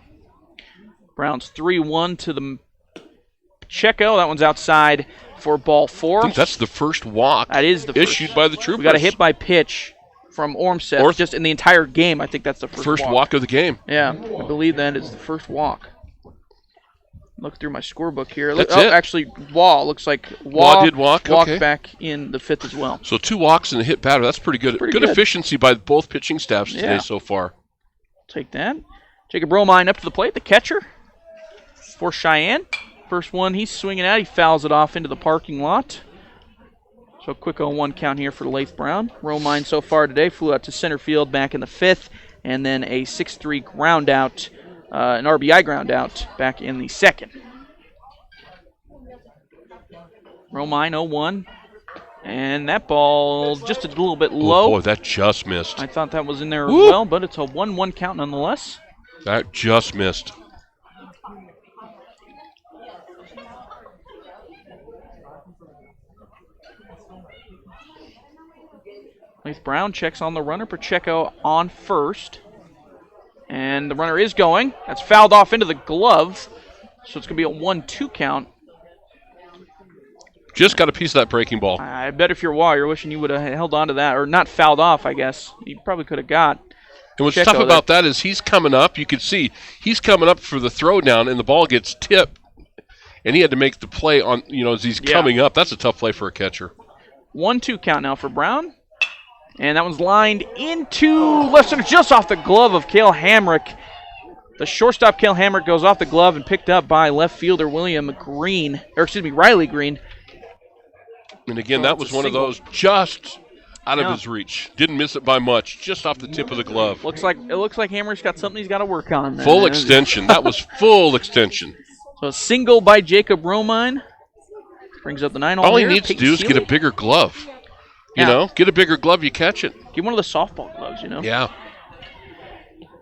Browns 3-1 to the Pacheco. That one's outside for ball 4. I think that's the first walk that is the issued first. by the Troopers. We got a hit by pitch from Ormseth just in the entire game. I think that's the first walk of the game. Yeah, I believe that is the first walk. Look through my scorebook here. That's it. Actually, Waugh looks like Waugh did walk. Okay. Back in the 5th as well. So 2 walks and a hit batter. That's pretty good. Good efficiency by both pitching staffs today so far. Take that. Jacob Romine up to the plate, the catcher for Cheyenne. First one he's swinging at. He fouls it off into the parking lot. So a quick 0-1 count here for Lath Brown. Romine so far today flew out to center field back in the 5th, and then a 6-3 ground out, an RBI ground out back in the 2nd. Romine 0-1. And that ball just a little bit low. Oh, boy, that just missed. I thought that was in there as well, but it's a 1-1 count nonetheless. That just missed. Lath Brown checks on the runner. Pacheco on first. And the runner is going. That's fouled off into the glove. So it's going to be a 1-2 count. Just got a piece of that breaking ball. I bet if you're Waugh, you're wishing you would have held on to that. Or not fouled off, I guess. You probably could have got. And what's tough about that is he's coming up. You can see he's coming up for the throwdown, and the ball gets tipped. And he had to make the play on, as he's coming up. That's a tough play for a catcher. 1-2 count now for Brown. And that one's lined into left center, just off the glove of Cale Hamrick. The shortstop, Cale Hamrick, goes off the glove and picked up by left fielder Riley Green. And again, that was one of those just out of his reach. Didn't miss it by much, just off the tip of the glove. It looks like Hamrick's got something he's got to work on. Full extension. That was full extension. So a single by Jacob Romine. Brings up the 9-0. All he needs to do is get a bigger glove. Get a bigger glove, you catch it. Get one of the softball gloves, Yeah.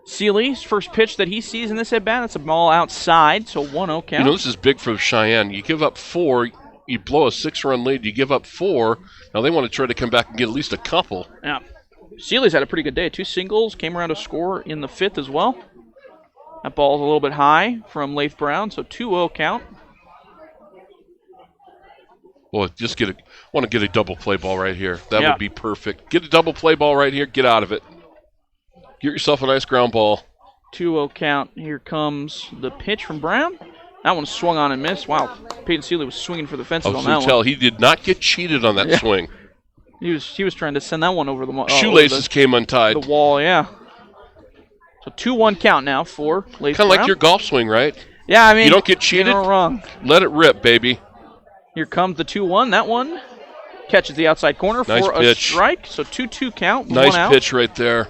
Seeley's first pitch that he sees in this at-bat, that's a ball outside, so 1-0 count. This is big for Cheyenne. You give up 4, you blow a 6-run lead, you give up 4. Now they want to try to come back and get at least a couple. Yeah. Seeley's had a pretty good day. 2 singles, came around to score in the 5th as well. That ball's a little bit high from Lath Brown, so 2-0 count. Well, want to get a double play ball right here. That would be perfect. Get a double play ball right here. Get out of it. Get yourself a nice ground ball. 2-0 count. Here comes the pitch from Brown. That one swung on and missed. Wow, Peyton Seeley was swinging for the fences on that one. Tell he did not get cheated on that swing. He was trying to send that one over the shoelaces came untied. The wall, yeah. So 2-1 count now for Lath Brown. Kind of like your golf swing, right? Yeah, I mean, you don't get cheated. You're not wrong. Let it rip, baby. Here comes the 2-1. That one catches the outside corner for a strike. So 2-2 count. Nice pitch right there.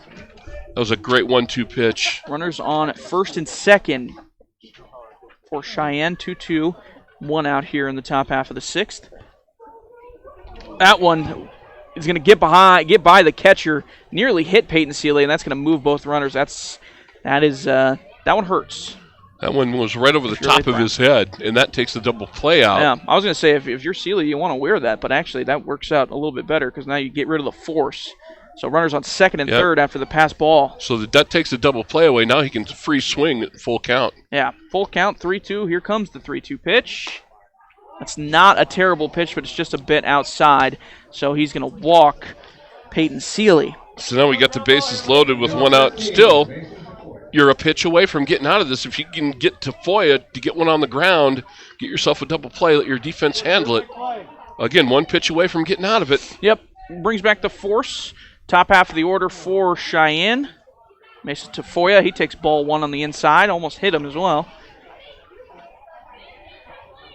That was a great 1-2 pitch. Runners on first and second for Cheyenne. 2-2. 1 out here in the top half of the 6th. That one is going to get by the catcher, nearly hit Peyton Seeley, and that's going to move both runners. That one hurts. That one was right over the top of his head, and that takes the double play out. Yeah, I was going to say, if you're Seeley, you want to wear that, but actually that works out a little bit better because now you get rid of the force. So runners on second and third after the pass ball. So that takes the double play away. Now he can free swing at full count. Yeah, full count, 3-2. Here comes the 3-2 pitch. That's not a terrible pitch, but it's just a bit outside. So he's going to walk Peyton Seeley. So now we got the bases loaded with one out still. You're a pitch away from getting out of this. If you can get to Foya to get one on the ground, get yourself a double play, let your defense handle it. Again, one pitch away from getting out of it. Yep, brings back the force. Top half of the order for Cheyenne. Makes it to Foya. He takes ball one on the inside. Almost hit him as well.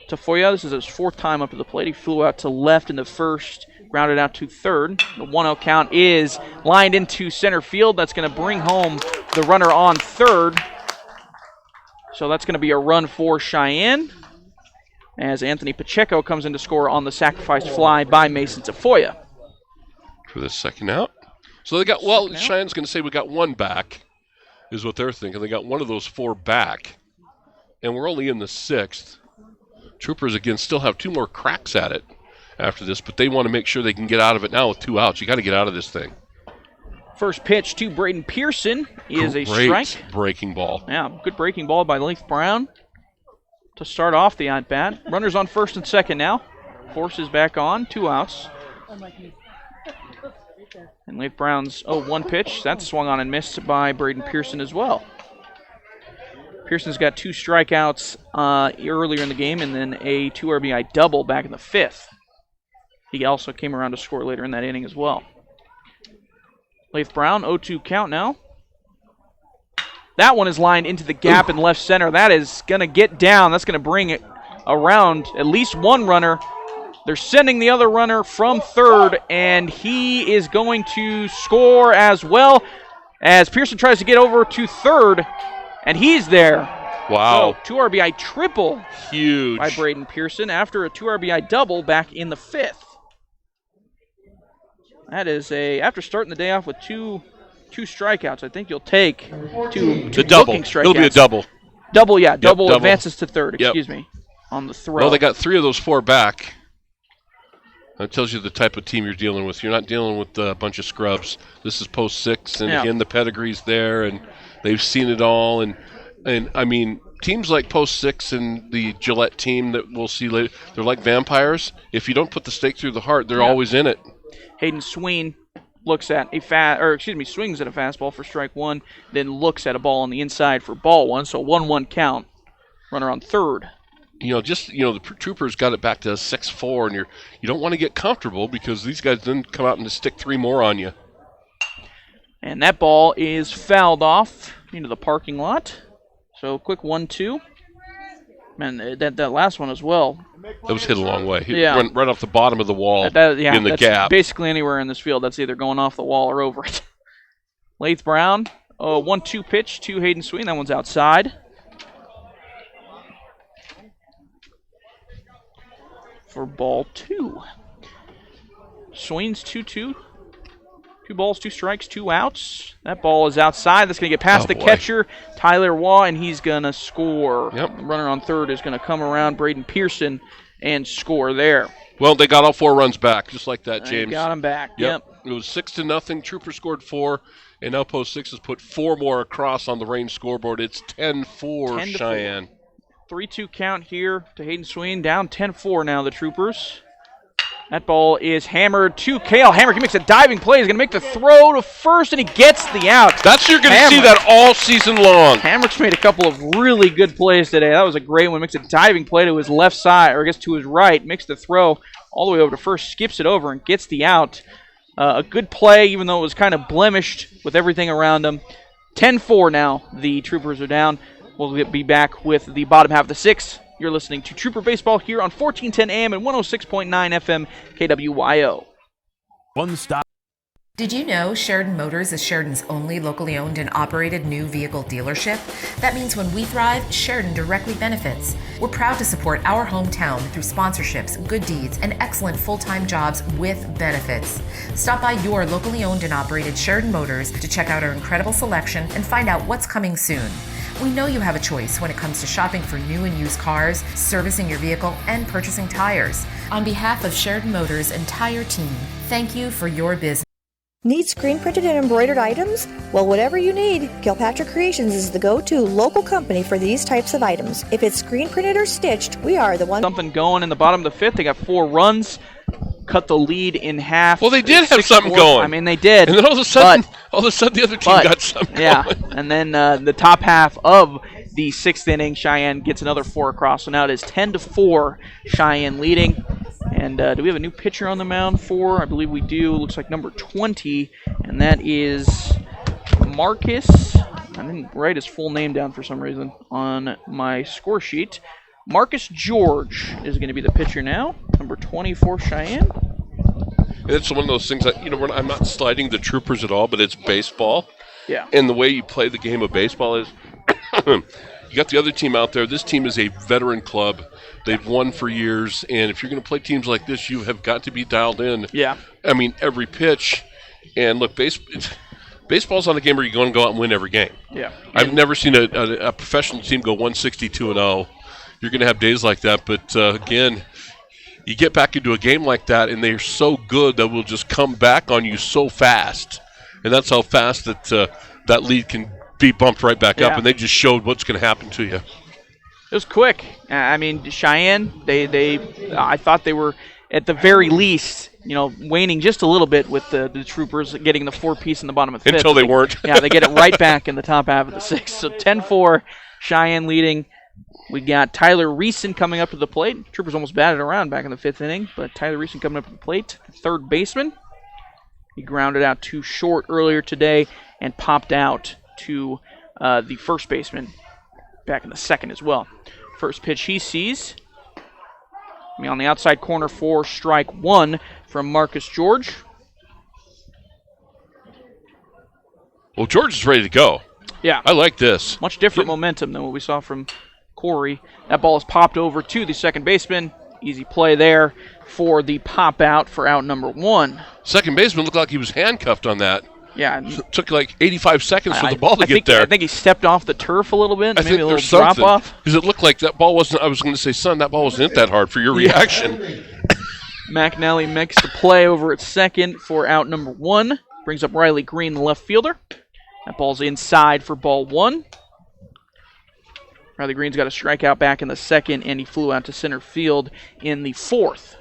Tafoya, this is his fourth time up to the plate. He flew out to left in the first, grounded out to third. The 1-0 count is lined into center field. That's going to bring home the runner on third. So that's going to be a run for Cheyenne as Anthony Pacheco comes in to score on the sacrifice fly by Mason Tafoya. For the second out. So they got, Cheyenne's going to say we got one back, is what they're thinking. They got one of those four back, and we're only in the sixth. Troopers, again, still have two more cracks at it after this, but they want to make sure they can get out of it now with two outs. You got to get out of this thing. First pitch to Braden Pearson is a Great strike. Breaking ball. Yeah, good breaking ball by Leith Brown to start off the at-bat. Runners on first and second now. Force is back on, 2 outs. And Leith Brown's 0-1 pitch, that's swung on and missed by Braden Pearson as well. Pearson's got 2 strikeouts earlier in the game and then a 2 RBI double back in the 5th. He also came around to score later in that inning as well. Leith Brown, 0-2 count now. That one is lined into the gap in left center. That is going to get down. That's going to bring it around at least one runner. They're sending the other runner from third, and he is going to score as well as Pearson tries to get over to third, and he's there. Wow. So 2 RBI triple. Huge. By Braden Pearson after a 2 RBI double back in the 5th. That is after starting the day off with two strikeouts, I think you'll take two double. Strikeouts. It'll be a double. Double, yeah. Double double. Advances to third, excuse me, on the throw. Well, they got 3 of those 4 back. That tells you the type of team you're dealing with. You're not dealing with a bunch of scrubs. This is post 6, and again, the pedigree's there, and they've seen it all. And I mean, teams like post 6 and the Gillette team that we'll see later, they're like vampires. If you don't put the stake through the heart, they're always in it. Hayden Sween swings at a fastball for strike 1, then looks at a ball on the inside for ball 1, so 1-1 count. Runner on third. The Troopers got it back to 6-4, and you don't want to get comfortable because these guys then come out and just stick 3 more on you. And that ball is fouled off into the parking lot. So quick 1-2. Man, that last one as well. That was hit a long way. Right off the bottom of the wall in the gap. Basically anywhere in this field, that's either going off the wall or over it. Leith Brown, 1-2 pitch to Hayden Sween. That one's outside. For ball 2. Sween's 2-2. 2 balls, 2 strikes, 2 outs. That ball is outside. That's going to get past the catcher, Tyler Waugh, and he's going to score. Yep. The runner on third is going to come around Braden Pearson and score there. Well, they got all 4 runs back, just like that, James. They got them back. Yep. It was 6-0. Trooper scored 4, and now Post 6 has put 4 more across on the range scoreboard. It's 10-4 Cheyenne. 3-2 count here to Hayden Sween. Down 10-4 now, the Troopers. That ball is hammered to Cale. Hammer, he makes a diving play. He's going to make the throw to first, and he gets the out. You're going to see that all season long. Hamrick's made a couple of really good plays today. That was a great one. Makes a diving play to his left side, or I guess to his right. Makes the throw all the way over to first, skips it over, and gets the out. A good play, even though it was kind of blemished with everything around him. 10-4 now. The Troopers are down. We'll be back with the bottom half of the 6th. You're listening to Trooper Baseball here on 1410 AM and 106.9 FM KWYO. One stop. Did you know Sheridan Motors is Sheridan's only locally owned and operated new vehicle dealership? That means when we thrive, Sheridan directly benefits. We're proud to support our hometown through sponsorships, good deeds, and excellent full-time jobs with benefits. Stop by your locally owned and operated Sheridan Motors to check out our incredible selection and find out what's coming soon. We know you have a choice when it comes to shopping for new and used cars, servicing your vehicle, and purchasing tires. On behalf of Sheridan Motors' entire team, thank you for your business. Need screen printed and embroidered items? Well, whatever you need, Kilpatrick Creations is the go-to local company for these types of items. If it's screen printed or stitched, we are the one. Something going in the bottom of the fifth. They got 4 runs, cut the lead in half. Well, they did have something going. I mean, they did. And then all of a sudden the other team got something going. And then the top half of the 6th inning, Cheyenne gets another 4 across. So now it is 10-4, Cheyenne leading. And do we have a new pitcher on the mound for? I believe we do. Looks like number 20, and that is Marcus. I didn't write his full name down for some reason on my score sheet. Marcus George is going to be the pitcher now, number 20 for Cheyenne. It's one of those things that, I'm not sliding the Troopers at all, but it's baseball. Yeah. And the way you play the game of baseball is you got the other team out there. This team is a veteran club. They've won for years, and if you're going to play teams like this, you have got to be dialed in. Yeah. I mean, every pitch. And look, baseball's on a game where you're going to go out and win every game. Yeah. I've never seen a professional team go 162-0. You're going to have days like that, but again, you get back into a game like that, and they're so good that will just come back on you so fast. And that's how fast that lead can be bumped right back up, and they just showed what's going to happen to you. It was quick. I mean, Cheyenne, I thought they were, at the very least, waning just a little bit with the Troopers getting the 4-piece in the bottom of the 5th. Until they weren't. Yeah, they get it right back in the top half of the 6th. So 10-4, Cheyenne leading. We got Tyler Reeson coming up to the plate. Troopers almost batted around back in the 5th inning, but Tyler Reeson coming up to the plate, third baseman. He grounded out too short earlier today and popped out to the first baseman back in the 2nd as well. First pitch he sees. On the outside corner for strike 1 from Marcus George. Well, George is ready to go. Yeah. I like this. Much different momentum than what we saw from Corey. That ball is popped over to the second baseman. Easy play there for the pop out for out number 1. Second baseman looked like he was handcuffed on that. Yeah. It took like 85 seconds for the ball to get there. I think he stepped off the turf a little bit. Maybe a little drop off. Because it looked like that ball wasn't, I was going to say, son, that ball wasn't hit that hard for your reaction. McNally makes the play over at second for out number 1. Brings up Riley Green, the left fielder. That ball's inside for ball 1. Riley Green's got a strikeout back in the 2nd, and he flew out to center field in the 4th.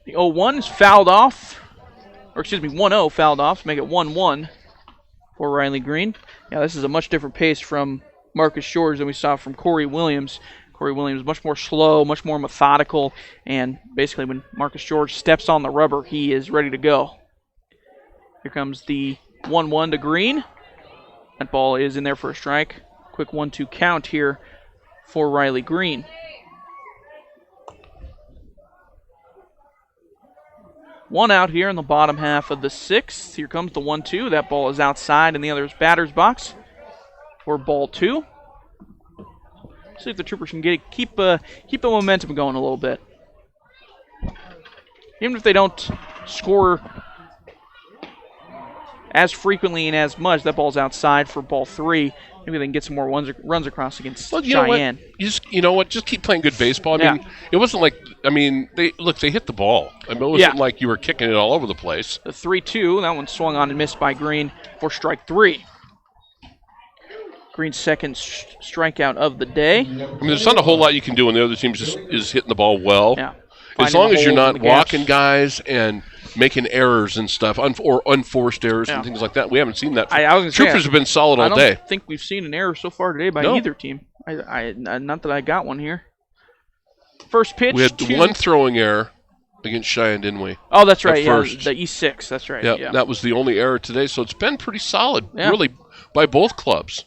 The 0-1 is fouled off. 1-0 fouled off to make it 1-1 for Riley Green. Yeah, this is a much different pace from Marcus George than we saw from Corey Williams. Corey Williams much more slow, much more methodical, and basically when Marcus George steps on the rubber, he is ready to go. Here comes the 1-1 to Green. That ball is in there for a strike. Quick 1-2 count here for Riley Green. One out here in the bottom half of the 6th. Here comes the 1-2. That ball is outside in the other's batter's box for ball 2. See if the Troopers can keep the momentum going a little bit. Even if they don't score as frequently and as much, that ball's outside for ball 3. Maybe they can get some more runs across against Cheyenne. You know what? Just keep playing good baseball. I mean, it wasn't like, they hit the ball. I mean, it wasn't like you were kicking it all over the place. The 3-2, that one swung on and missed by Green for strike 3. Green's second strikeout of the day. I mean, there's not a whole lot you can do when the other team is hitting the ball well. Yeah. As long as you're not walking guys and making errors and stuff, or unforced errors and things like that. We haven't seen that. Troopers have been solid all day. I don't think we've seen an error so far today by either team. Not that I got one here. First pitch. We had one throwing error against Cheyenne, didn't we? Oh, that's right. Yeah, the E6. That's right. Yeah, that was the only error today. So it's been pretty solid, really, by both clubs.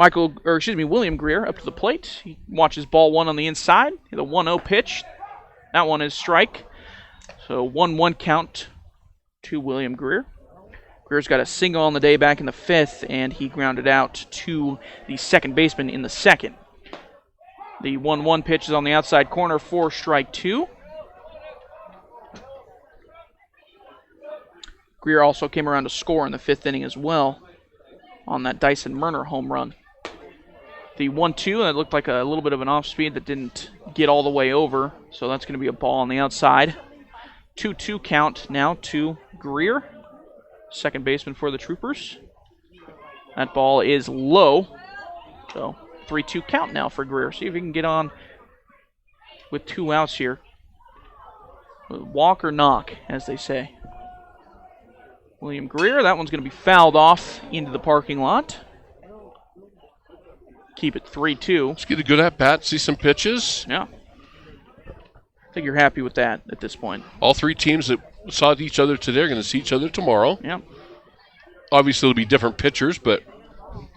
William Greer up to the plate. He watches ball 1 on the inside. The 1-0 pitch. That one is strike. So 1-1 count to William Greer. Greer's got a single on the day back in the 5th, and he grounded out to the second baseman in the 2nd. The 1-1 pitch is on the outside corner for strike 2. Greer also came around to score in the 5th inning as well on that Dyson Murner home run. The 1-2, that looked like a little bit of an off-speed that didn't get all the way over, so that's going to be a ball on the outside. 2-2 count now to Greer, second baseman for the Troopers. That ball is low, so 3-2 count now for Greer. See if he can get on with 2 outs here. Walk or knock, as they say. William Greer, that one's going to be fouled off into the parking lot. Keep it 3-2. Let's get a good at-bat, see some pitches. Yeah. I think you're happy with that at this point. All 3 teams that saw each other today are going to see each other tomorrow. Yeah. Obviously, it'll be different pitchers, but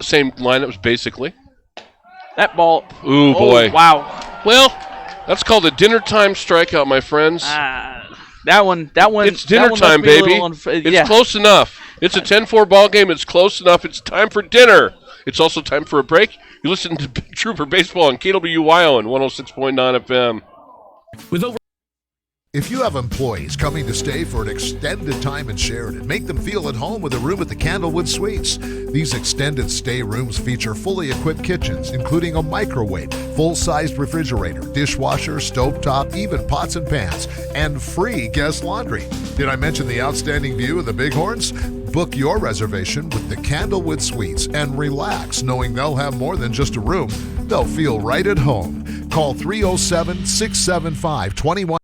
same lineups basically. That ball. Ooh, boy. Oh, wow. Well, that's called a dinner time strikeout, my friends. That one. It's dinner time, baby. It's close enough. It's a 10-4 ball game. It's close enough. It's time for dinner. It's also time for a break. You listen to Trooper Baseball on KWYO and 106.9 FM. If you have employees coming to stay for an extended time in Sheridan, make them feel at home with a room at the Candlewood Suites. These extended stay rooms feature fully equipped kitchens, including a microwave, full-sized refrigerator, dishwasher, stovetop, even pots and pans, and free guest laundry. Did I mention the outstanding view of the Bighorns? Book your reservation with the Candlewood Suites and relax knowing they'll have more than just a room. They'll feel right at home. Call 307-675-21.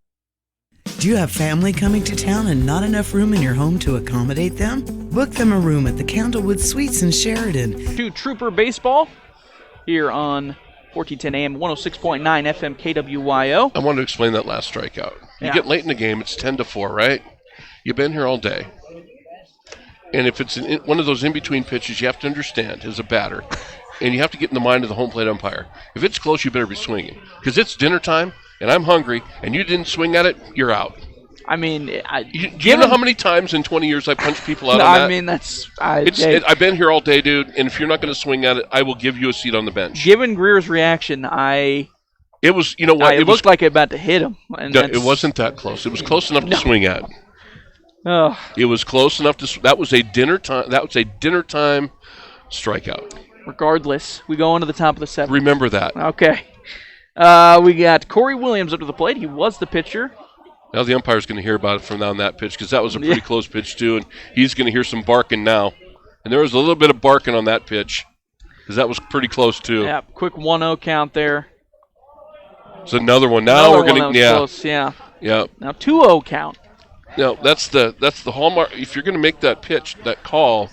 Do you have family coming to town and not enough room in your home to accommodate them? Book them a room at the Candlewood Suites in Sheridan. To Trooper Baseball here on 1410 AM, 106.9 FM KWYO. I want to explain that last strikeout. You get late in the game, it's 10-4, right? You've been here all day. And if it's one of those in-between pitches, you have to understand as a batter, and you have to get in the mind of the home plate umpire. If it's close, you better be swinging. Because it's dinner time, and I'm hungry, and you didn't swing at it, you're out. I mean, do you know how many times in 20 years I punched people out on that? I mean, that's... I've been here all day, dude, and if you're not going to swing at it, I will give you a seat on the bench. Given Greer's reaction, it was, you know what? It looked like it about to hit him. And no, it wasn't that close. It was close enough to swing at. Oh. It was close enough to. That was a dinner time strikeout. Regardless, we go on to the top of the 7th. Remember that. Okay. We got Corey Williams up to the plate. He was the pitcher. Now the umpire's going to hear about it from now on that pitch because that was a pretty close pitch too, and he's going to hear some barking now. And there was a little bit of barking on that pitch because that was pretty close too. Yeah, quick 1-0 count there. It's another one. Now we're going to close, yeah. Yeah. Now 2-0 count. No, that's the hallmark. If you're going to make that pitch, that call,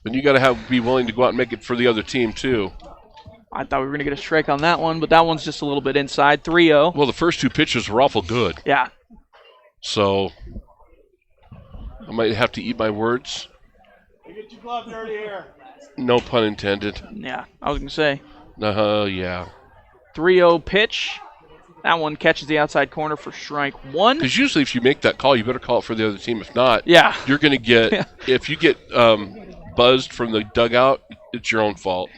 then you got to be willing to go out and make it for the other team too. I thought we were going to get a strike on that one, but that one's just a little bit inside. 3-0. Well, the first 2 pitches were awful good. Yeah. So I might have to eat my words. You get your glove dirty here. No pun intended. Yeah, I was going to say. Yeah. 3-0 pitch. That one catches the outside corner for strike 1. Because usually if you make that call, you better call it for the other team. If not, you're going to get if you get buzzed from the dugout, it's your own fault.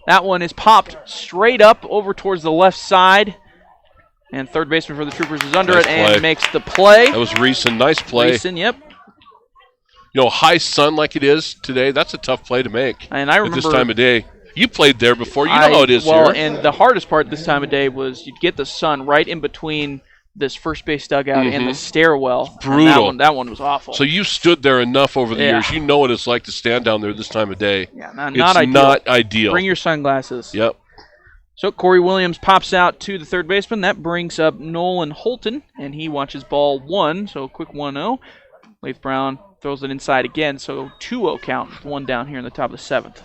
That one is popped straight up over towards the left side. And third baseman for the Troopers is under and makes the play. That was Reeson. Nice play. Reeson, yep. You know, high sun like it is today, that's a tough play to make. And I remember at this time of day. You played there before. You know how it is here. And the hardest part this time of day was you'd get the sun right in between this first base dugout and the stairwell. Brutal. That one was awful. So you stood there enough over the years. You know what it's like to stand down there this time of day. Yeah, not ideal. Bring your sunglasses. Yep. So Corey Williams pops out to the third baseman. That brings up Nolan Holton, and he watches ball 1. So a quick 1-0. Leif Brown throws it inside again. So 2-0 count. 1 down here in the top of the 7th.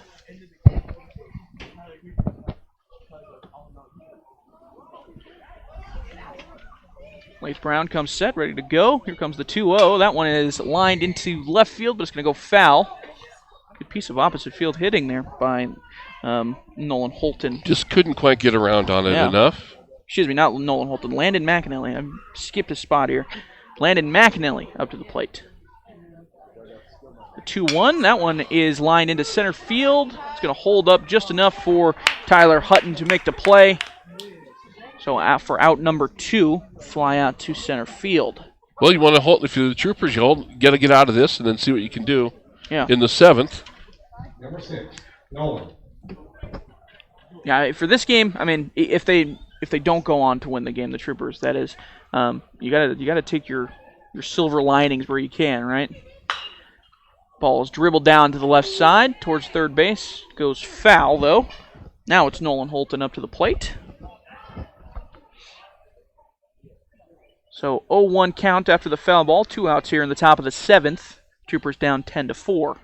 Leif Brown comes set, ready to go. Here comes the 2-0. That one is lined into left field, but it's going to go foul. Good piece of opposite field hitting there by Nolan Holton. Just couldn't quite get around on it enough. Excuse me, not Nolan Holton. Landon McAnally. I skipped a spot here. Landon McAnally up to the plate. The 2-1, that one is lined into center field. It's going to hold up just enough for Tyler Hutton to make the play. So for out number 2, fly out to center field. Well, you want to hold, if you're the Troopers, you got to get out of this and then see what you can do. Yeah. In the 7th. Number 6, Nolan. Yeah, for this game, I mean, if they don't go on to win the game, the Troopers, that is, you gotta take your silver linings where you can, right? Ball is dribbled down to the left side towards third base. Goes foul though. Now it's Nolan Holton up to the plate. So 0-1 count after the foul ball. 2 outs here in the top of the 7th. Troopers down 10-4.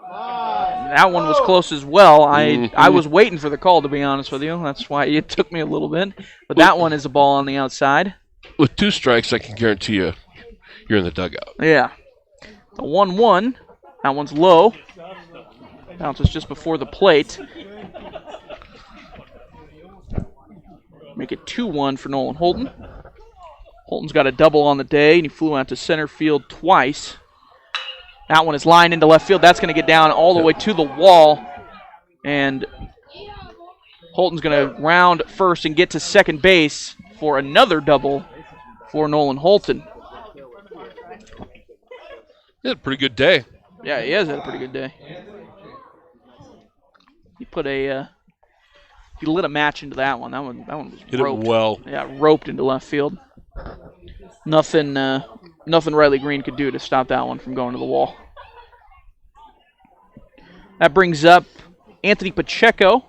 That one was close as well. I was waiting for the call, to be honest with you. That's why it took me a little bit. But that one is a ball on the outside. With 2 strikes, I can guarantee you you're in the dugout. Yeah. The 1-1. That one's low. Bounces just before the plate. Make it 2-1 for Nolan Holton. Holton's got a double on the day, and he flew out to center field twice. That one is lined into left field. That's going to get down all the way to the wall. And Holton's going to round first and get to second base for another double for Nolan Holton. He had a pretty good day. Yeah, he has had a pretty good day. He lit a match into that one. That one was hit roped. It well. Yeah, roped into left field. Nothing Riley Green could do to stop that one from going to the wall. That brings up Anthony Pacheco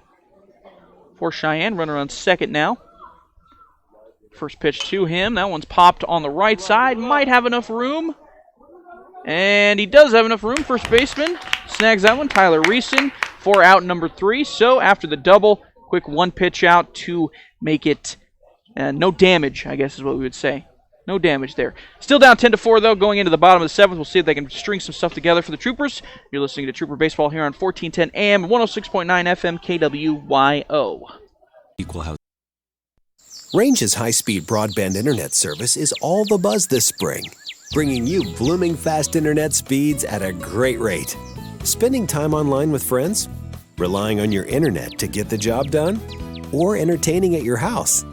for Cheyenne. Runner on second now. First pitch to him. That one's popped on the right side. Might have enough room. And he does have enough room. First baseman snags that one. Tyler Reeson for out number 3. So after the double, quick 1 pitch out to make it no damage, I guess is what we would say. No damage there. Still down 10-4, though, going into the bottom of the 7th. We'll see if they can string some stuff together for the Troopers. You're listening to Trooper Baseball here on 1410 AM, 106.9 FM, KWYO. Equal house. Range's high-speed broadband internet service is all the buzz this spring, bringing you blooming fast internet speeds at a great rate. Spending time online with friends? Relying on your internet to get the job done? Or entertaining at your house?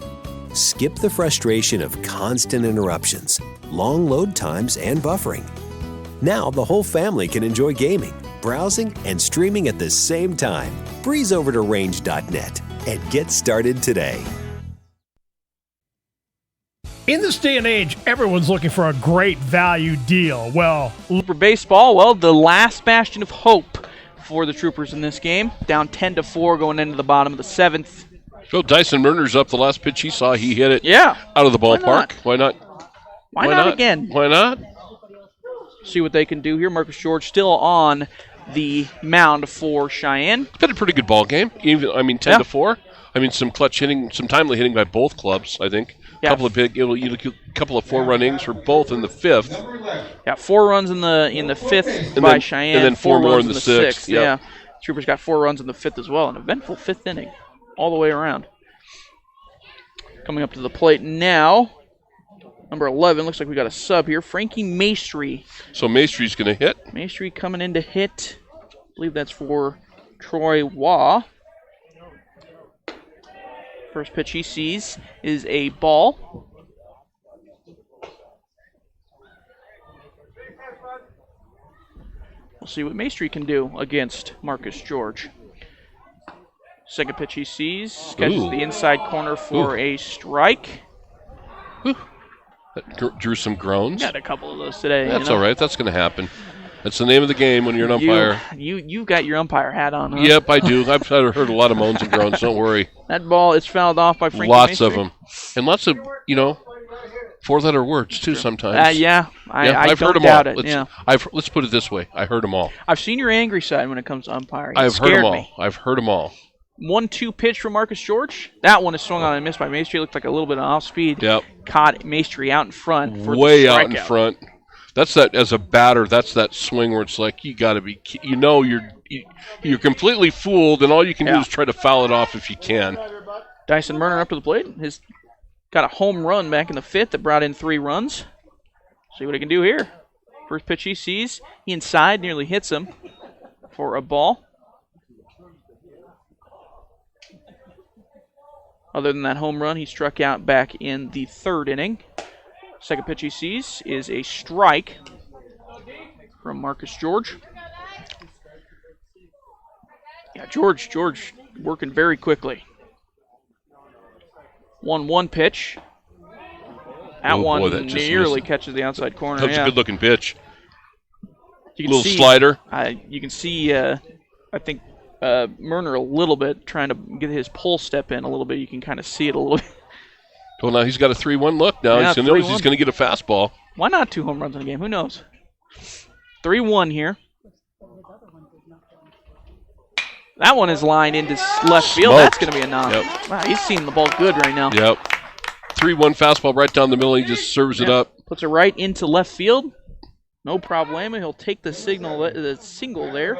Skip the frustration of constant interruptions, long load times, and buffering. Now the whole family can enjoy gaming, browsing, and streaming at the same time. Breeze over to range.net and get started today. In this day and age, everyone's looking for a great value deal. Well, for baseball, the last bastion of hope for the Troopers in this game. Down 10-4 going into the bottom of the 7th. So Dyson Murner's up. The last pitch he saw, he hit it out of the ballpark. Why not? Why not again? Why not? See what they can do here. Marcus George still on the mound for Cheyenne. Had a pretty good ball game. 10-4. Some clutch hitting, some timely hitting by both clubs, I think. Yeah. Couple of 4-run innings for both in the 5th. Yeah, 4 runs in the 5th by Cheyenne. And then 4 more in the 6th. Yeah. Troopers got 4 runs in the 5th as well. An eventful 5th inning all the way around. Coming up to the plate now, number 11. Looks like we got a sub here. Frankie Maestri. So Maestry's going to hit. Maestri coming in to hit. I believe that's for Troy Waugh. First pitch he sees is a ball. We'll see what Maestri can do against Marcus George. Second pitch he sees, catches the inside corner for a strike. That drew some groans. Got a couple of those today. That's all right. That's going to happen. That's the name of the game when you're an umpire. You've got your umpire hat on, huh? Yep, I do. I've heard a lot of moans and groans. Don't worry. That ball is fouled off by Frankie Lots Maestri. of them. And lots of, 4-letter words, too, sometimes. I've heard don't them all. doubt it. Let's put it this way. I heard them all. I've seen your angry side when it comes to umpiring. I've heard them all. I've heard them all. 1-2 pitch from Marcus George. That one is swung on and missed by Maestri. Looked like a little bit of off speed. Yep. Caught Maestri out in front for way the out in strikeout. front. That's that as a batter. That's that swing where it's like you got to be. You're completely fooled, and all you can do is try to foul it off if you can. Dyson Murner up to the plate. His got a home run back in the 5th that brought in 3 runs. See what he can do here. First pitch he sees, he inside, nearly hits him for a ball. Other than that home run, he struck out back in the 3rd inning. Second pitch he sees is a strike from Marcus George. Yeah, George working very quickly. 1-1 pitch. That one nearly catches the outside corner. That was a good-looking pitch. You can see, slider. You can see, I think, Murner a little bit, trying to get his pull step in a little bit. You can kind of see it a little bit. Well, now he's got a 3-1 look now. Yeah, He's going to get a fastball. Why not 2 home runs in a game? Who knows? 3-1 here. That one is lined into left field. Smoked. That's going to be a knock. Yep. Wow, he's seeing the ball good right now. Yep. 3-1 fastball right down the middle. He just serves it up. Puts it right into left field. No problema. He'll take the single there.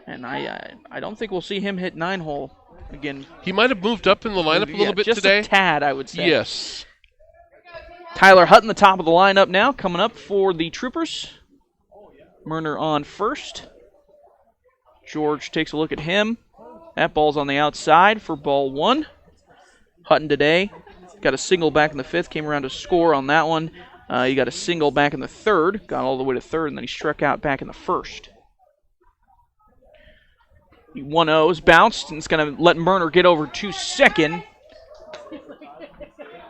And I don't think we'll see him hit 9-hole again. He might have moved up in the lineup a little bit just today. Just a tad, I would say. Yes. Tyler Hutton, the top of the lineup now, coming up for the Troopers. Murner on first. George takes a look at him. That ball's on the outside for ball 1. Hutton today got a single back in the 5th, came around to score on that one. He got a single back in the 3rd, got all the way to 3rd, and then he struck out back in the 1st. The 1-0 is bounced, and it's going to let Murner get over to second.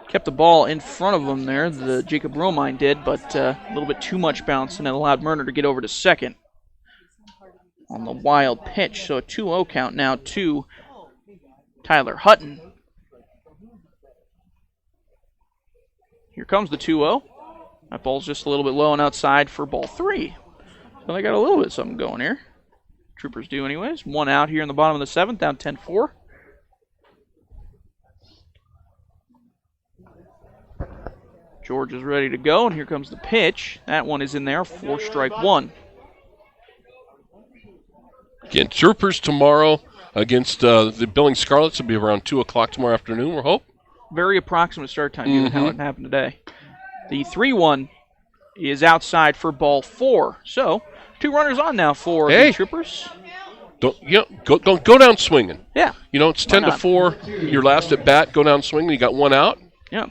Kept the ball in front of him there, the Jacob Romine did, but a little bit too much bounce, and it allowed Murner to get over to second on the wild pitch. So a 2-0 count now to Tyler Hutton. Here comes the 2-0. That ball's just a little bit low and outside for ball 3. So they got a little bit of something going here. Troopers do anyways. 1 out here in the bottom of the 7th, down 10-4. George is ready to go, and here comes the pitch. That one is in there for strike 1. Again, Troopers tomorrow against the Billings Scarlets. Will be around 2 o'clock tomorrow afternoon, we hope. Very approximate start time, given how it happened today. The 3-1 is outside for ball 4. So, 2 runners on now for the Troopers. Go down swinging. Yeah. It's 10-4. Your last at bat, go down swinging. You got 1 out. Yeah.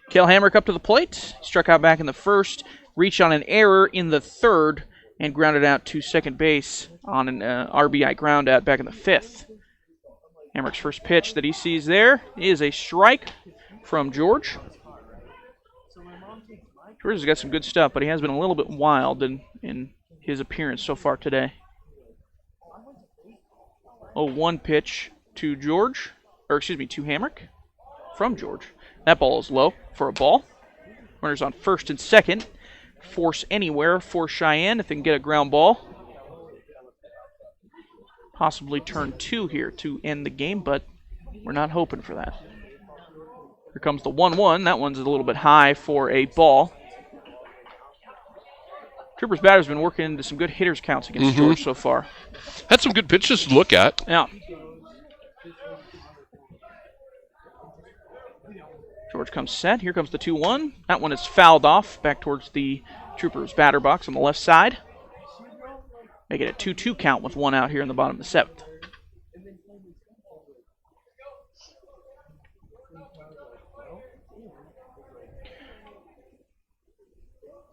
Cale Hamrick up to the plate. Struck out back in the 1st. Reached on an error in the 3rd. And grounded out to second base on an RBI ground out back in the 5th. Hamrick's first pitch that he sees there is a strike from George. George has got some good stuff, but he has been a little bit wild in his appearance so far today. 0-1 pitch to to Hamrick from George. That ball is low for a ball. Runners on first and second. Force anywhere for Cheyenne if they can get a ground ball. Possibly turn 2 here to end the game, but we're not hoping for that. Here comes the 1-1. That one's a little bit high for a ball. Troopers batter's been working into some good hitters counts against George so far. Had some good pitches to look at. Yeah. George comes set. Here comes the 2-1. That one is fouled off back towards the Troopers batter box on the left side. Make it a 2-2 count with 1 out here in the bottom of the 7th.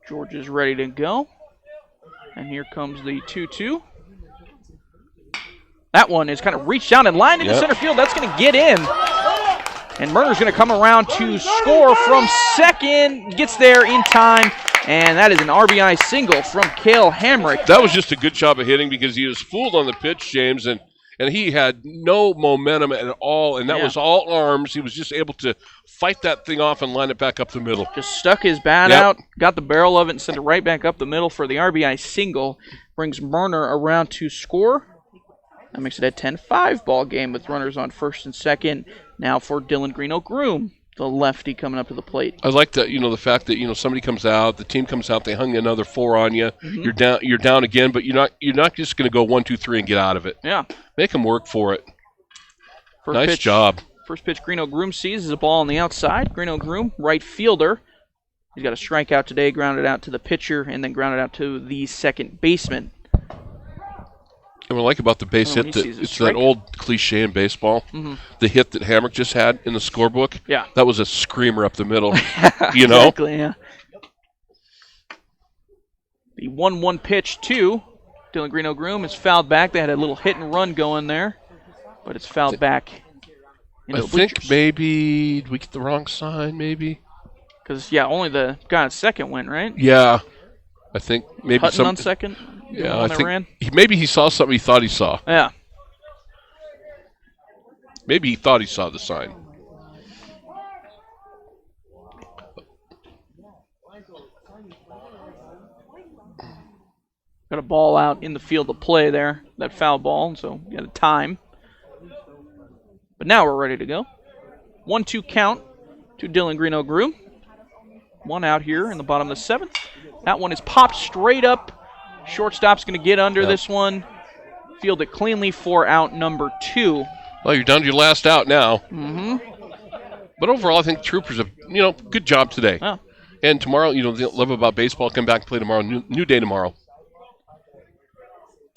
George is ready to go. And here comes the 2-2. That one is kind of reached down and lined into center field. That's going to get in. And Murner's going to come around to score from second. Gets there in time. And that is an RBI single from Cale Hamrick. That was just a good job of hitting because he was fooled on the pitch, James, and he had no momentum at all, and that was all arms. He was just able to fight that thing off and line it back up the middle. Just stuck his bat out, got the barrel of it, and sent it right back up the middle for the RBI single. Brings Murner around to score. That makes it a 10-5 ball game with runners on first and second. Now for Dylan Greeno-Groom, the lefty coming up to the plate. I like that, the fact that, somebody comes out, the team comes out, they hung another 4 on you. You're down again, but you're not just going to go 1, 2, 3 and get out of it. Yeah. Make them work for it. First nice pitch job. First pitch Greeno Groom sees is a ball on the outside. Greeno Groom, right fielder. He's got a strikeout today, grounded out to the pitcher, and then grounded out to the second baseman. And what I like about the base hit, it's that old cliche in baseball. The hit that Hamrick just had in the scorebook. Yeah. That was a screamer up the middle. Exactly, yeah. The 1-1 pitch to Dylan Greeno Groom is fouled back. They had a little hit and run going there, but it's fouled back. I think maybe, did we get the wrong sign, maybe? Because, only the guy on second went, right? Yeah. I think maybe Hutton on second? Yeah, I think maybe he saw something he thought he saw. Yeah. Maybe he thought he saw the sign. Got a ball out in the field of play there, that foul ball, so got a time. But now we're ready to go. 1-2 count to Dylan Greeno Groom. One out here in the bottom of the 7th. That one is popped straight up. Shortstop's going to get under this one. Field it cleanly for out number 2. Well, you're down to your last out now. But overall, I think Troopers have, good job today. Oh. And tomorrow, the love about baseball, come back and play tomorrow. New day tomorrow.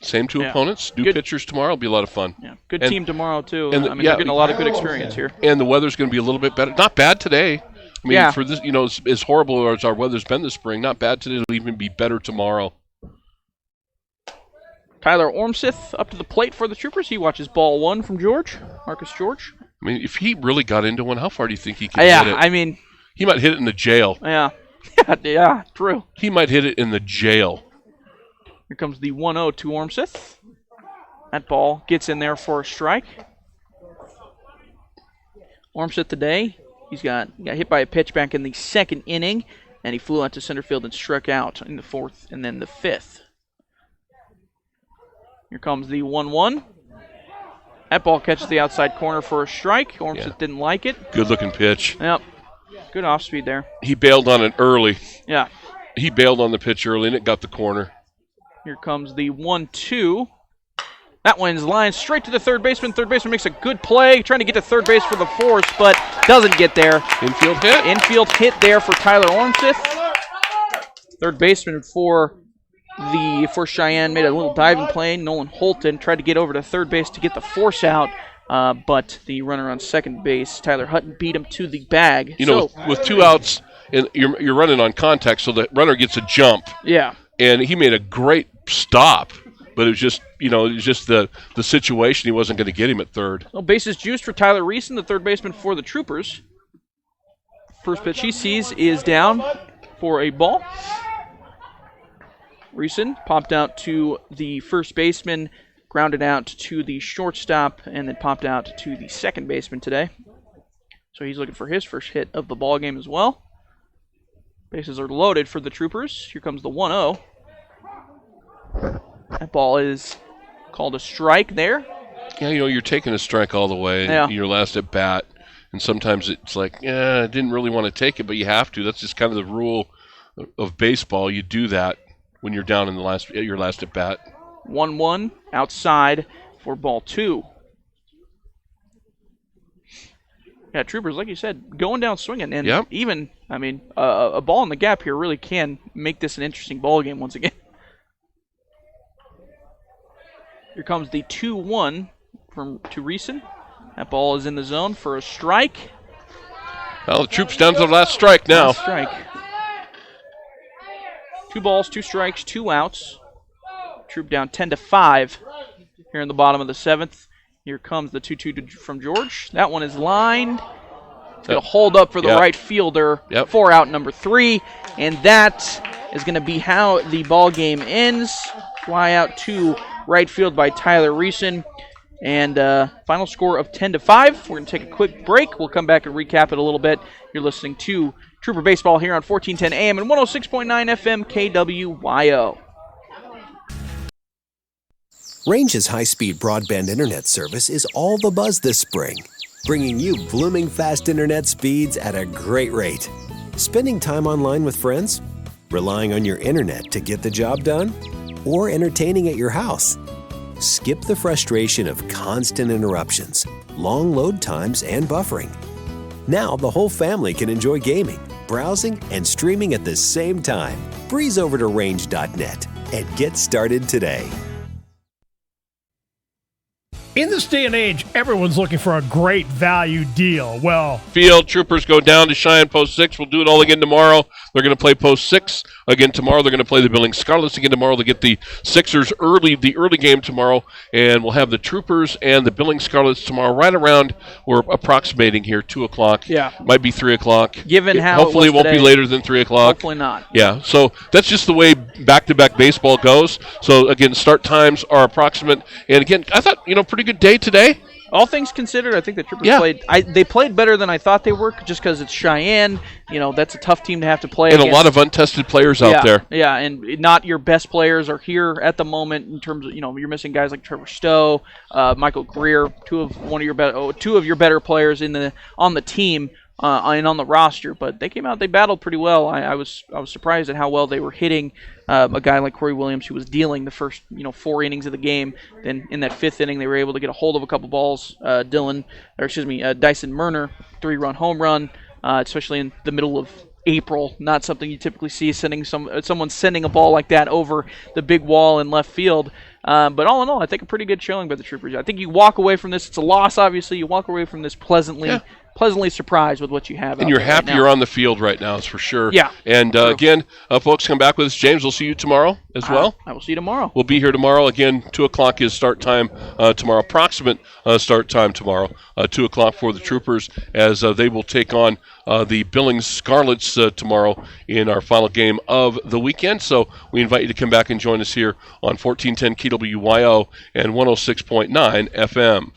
Same two opponents, new pitchers tomorrow. It'll be a lot of fun. Yeah, good team tomorrow, too. And they're getting a lot of good experience here. And the weather's going to be a little bit better. Not bad today. I mean, for this, as horrible as our weather's been this spring, not bad today. It'll even be better tomorrow. Tyler Ormseth up to the plate for the Troopers. He watches ball 1 from George, Marcus George. I mean, if he really got into one, how far do you think he could hit it? I mean, he might hit it in the jail. Yeah. Yeah, true. He might hit it in the jail. Here comes the 1-0 to Ormseth. That ball gets in there for a strike. Ormseth today, he got hit by a pitch back in the 2nd inning, and he flew out to center field and struck out in the 4th and then the 5th. Here comes the 1-1. That ball catches the outside corner for a strike. Ormseth didn't like it. Good-looking pitch. Yep. Good off-speed there. He bailed on it early. Yeah. He bailed on the pitch early, and it got the corner. Here comes the 1-2. That one's lined straight to the third baseman. Third baseman makes a good play, trying to get to third base for the force, but doesn't get there. Infield hit. Infield hit there for Tyler Ormseth. Third baseman for Cheyenne made a little diving play. Nolan Holton tried to get over to third base to get the force out, but the runner on second base, Tyler Hutton, beat him to the bag. With 2 outs, and you're running on contact, so the runner gets a jump. Yeah. And he made a great stop. But it was just, the situation. He wasn't going to get him at third. Well, bases juiced for Tyler Reeson, the third baseman for the Troopers. First pitch he sees is down for a ball. Reeson popped out to the first baseman, grounded out to the shortstop, and then popped out to the second baseman today. So he's looking for his first hit of the ball game as well. Bases are loaded for the Troopers. Here comes the 1-0. That ball is called a strike there. Yeah, you're taking a strike all the way. Yeah. Your last at bat. And sometimes it's like, I didn't really want to take it, but you have to. That's just kind of the rule of baseball. You do that when you're down in your last at bat. 1-1 outside for ball 2. Yeah, Troopers, like you said, going down swinging. And even, a ball in the gap here really can make this an interesting ball game once again. Here comes the 2-1 to Reeson. That ball is in the zone for a strike. Well, the Troops down to the last strike now. Last strike. 2 balls, 2 strikes, 2 outs. Troop down 10-5 here in the bottom of the 7th. Here comes the 2-2 from George. That one is lined. It's going to hold up for the right fielder for out number 3. And that is going to be how the ball game ends. Fly out to right field by Tyler Reeson. And final score of 10-5. We're going to take a quick break. We'll come back and recap it a little bit. You're listening to Trooper Baseball here on 1410 AM and 106.9 FM KWYO. Range's high-speed broadband internet service is all the buzz this spring, bringing you blooming fast internet speeds at a great rate. Spending time online with friends? Relying on your internet to get the job done? Or entertaining at your house? Skip the frustration of constant interruptions, long load times, and buffering. Now the whole family can enjoy gaming, browsing, and streaming at the same time. Breeze over to range.net and get started today. In this day and age, everyone's looking for a great value deal. Well, Field Troopers go down to Cheyenne Post 6. We'll do it all again tomorrow. They're going to play Post 6 again tomorrow. They're going to play the Billings Scarlets again tomorrow. They get the Sixers the early game tomorrow, and we'll have the Troopers and the Billings Scarlets tomorrow right around, we're approximating here, 2 o'clock. Yeah. Might be 3 o'clock. Given how hopefully it won't today, be later than 3 o'clock. Hopefully not. Yeah, so that's just the way back-to-back baseball goes. So, again, start times are approximate. And, again, I thought, pretty good day today. All things considered, I think the Troopers played. They played better than I thought they were, just because it's Cheyenne. That's a tough team to have to play And against. a lot of untested players out there. Yeah, and not your best players are here at the moment in terms of you're missing guys like Trevor Stowe, Michael Greer, two of your better players on the team. And on the roster, but they came out, they battled pretty well. I was surprised at how well they were hitting a guy like Corey Williams, who was dealing the first 4 innings of the game. Then in that 5th inning, they were able to get a hold of a couple balls. Dyson Murner, 3-run home run, especially in the middle of April. Not something you typically see, someone sending a ball like that over the big wall in left field. But all in all, I think a pretty good showing by the Troopers. I think you walk away from this. It's a loss, obviously. You walk away from this pleasantly surprised with what you have. And you're happy you're on the field right now, that's for sure. Yeah. And again, folks, come back with us. James, we'll see you tomorrow as well. I will see you tomorrow. We'll be here tomorrow. Again, 2 o'clock is start time tomorrow, approximate start time tomorrow. 2 o'clock for the Troopers as they will take on the Billings Scarlets tomorrow in our final game of the weekend. So we invite you to come back and join us here on 1410 KWYO and 106.9 FM.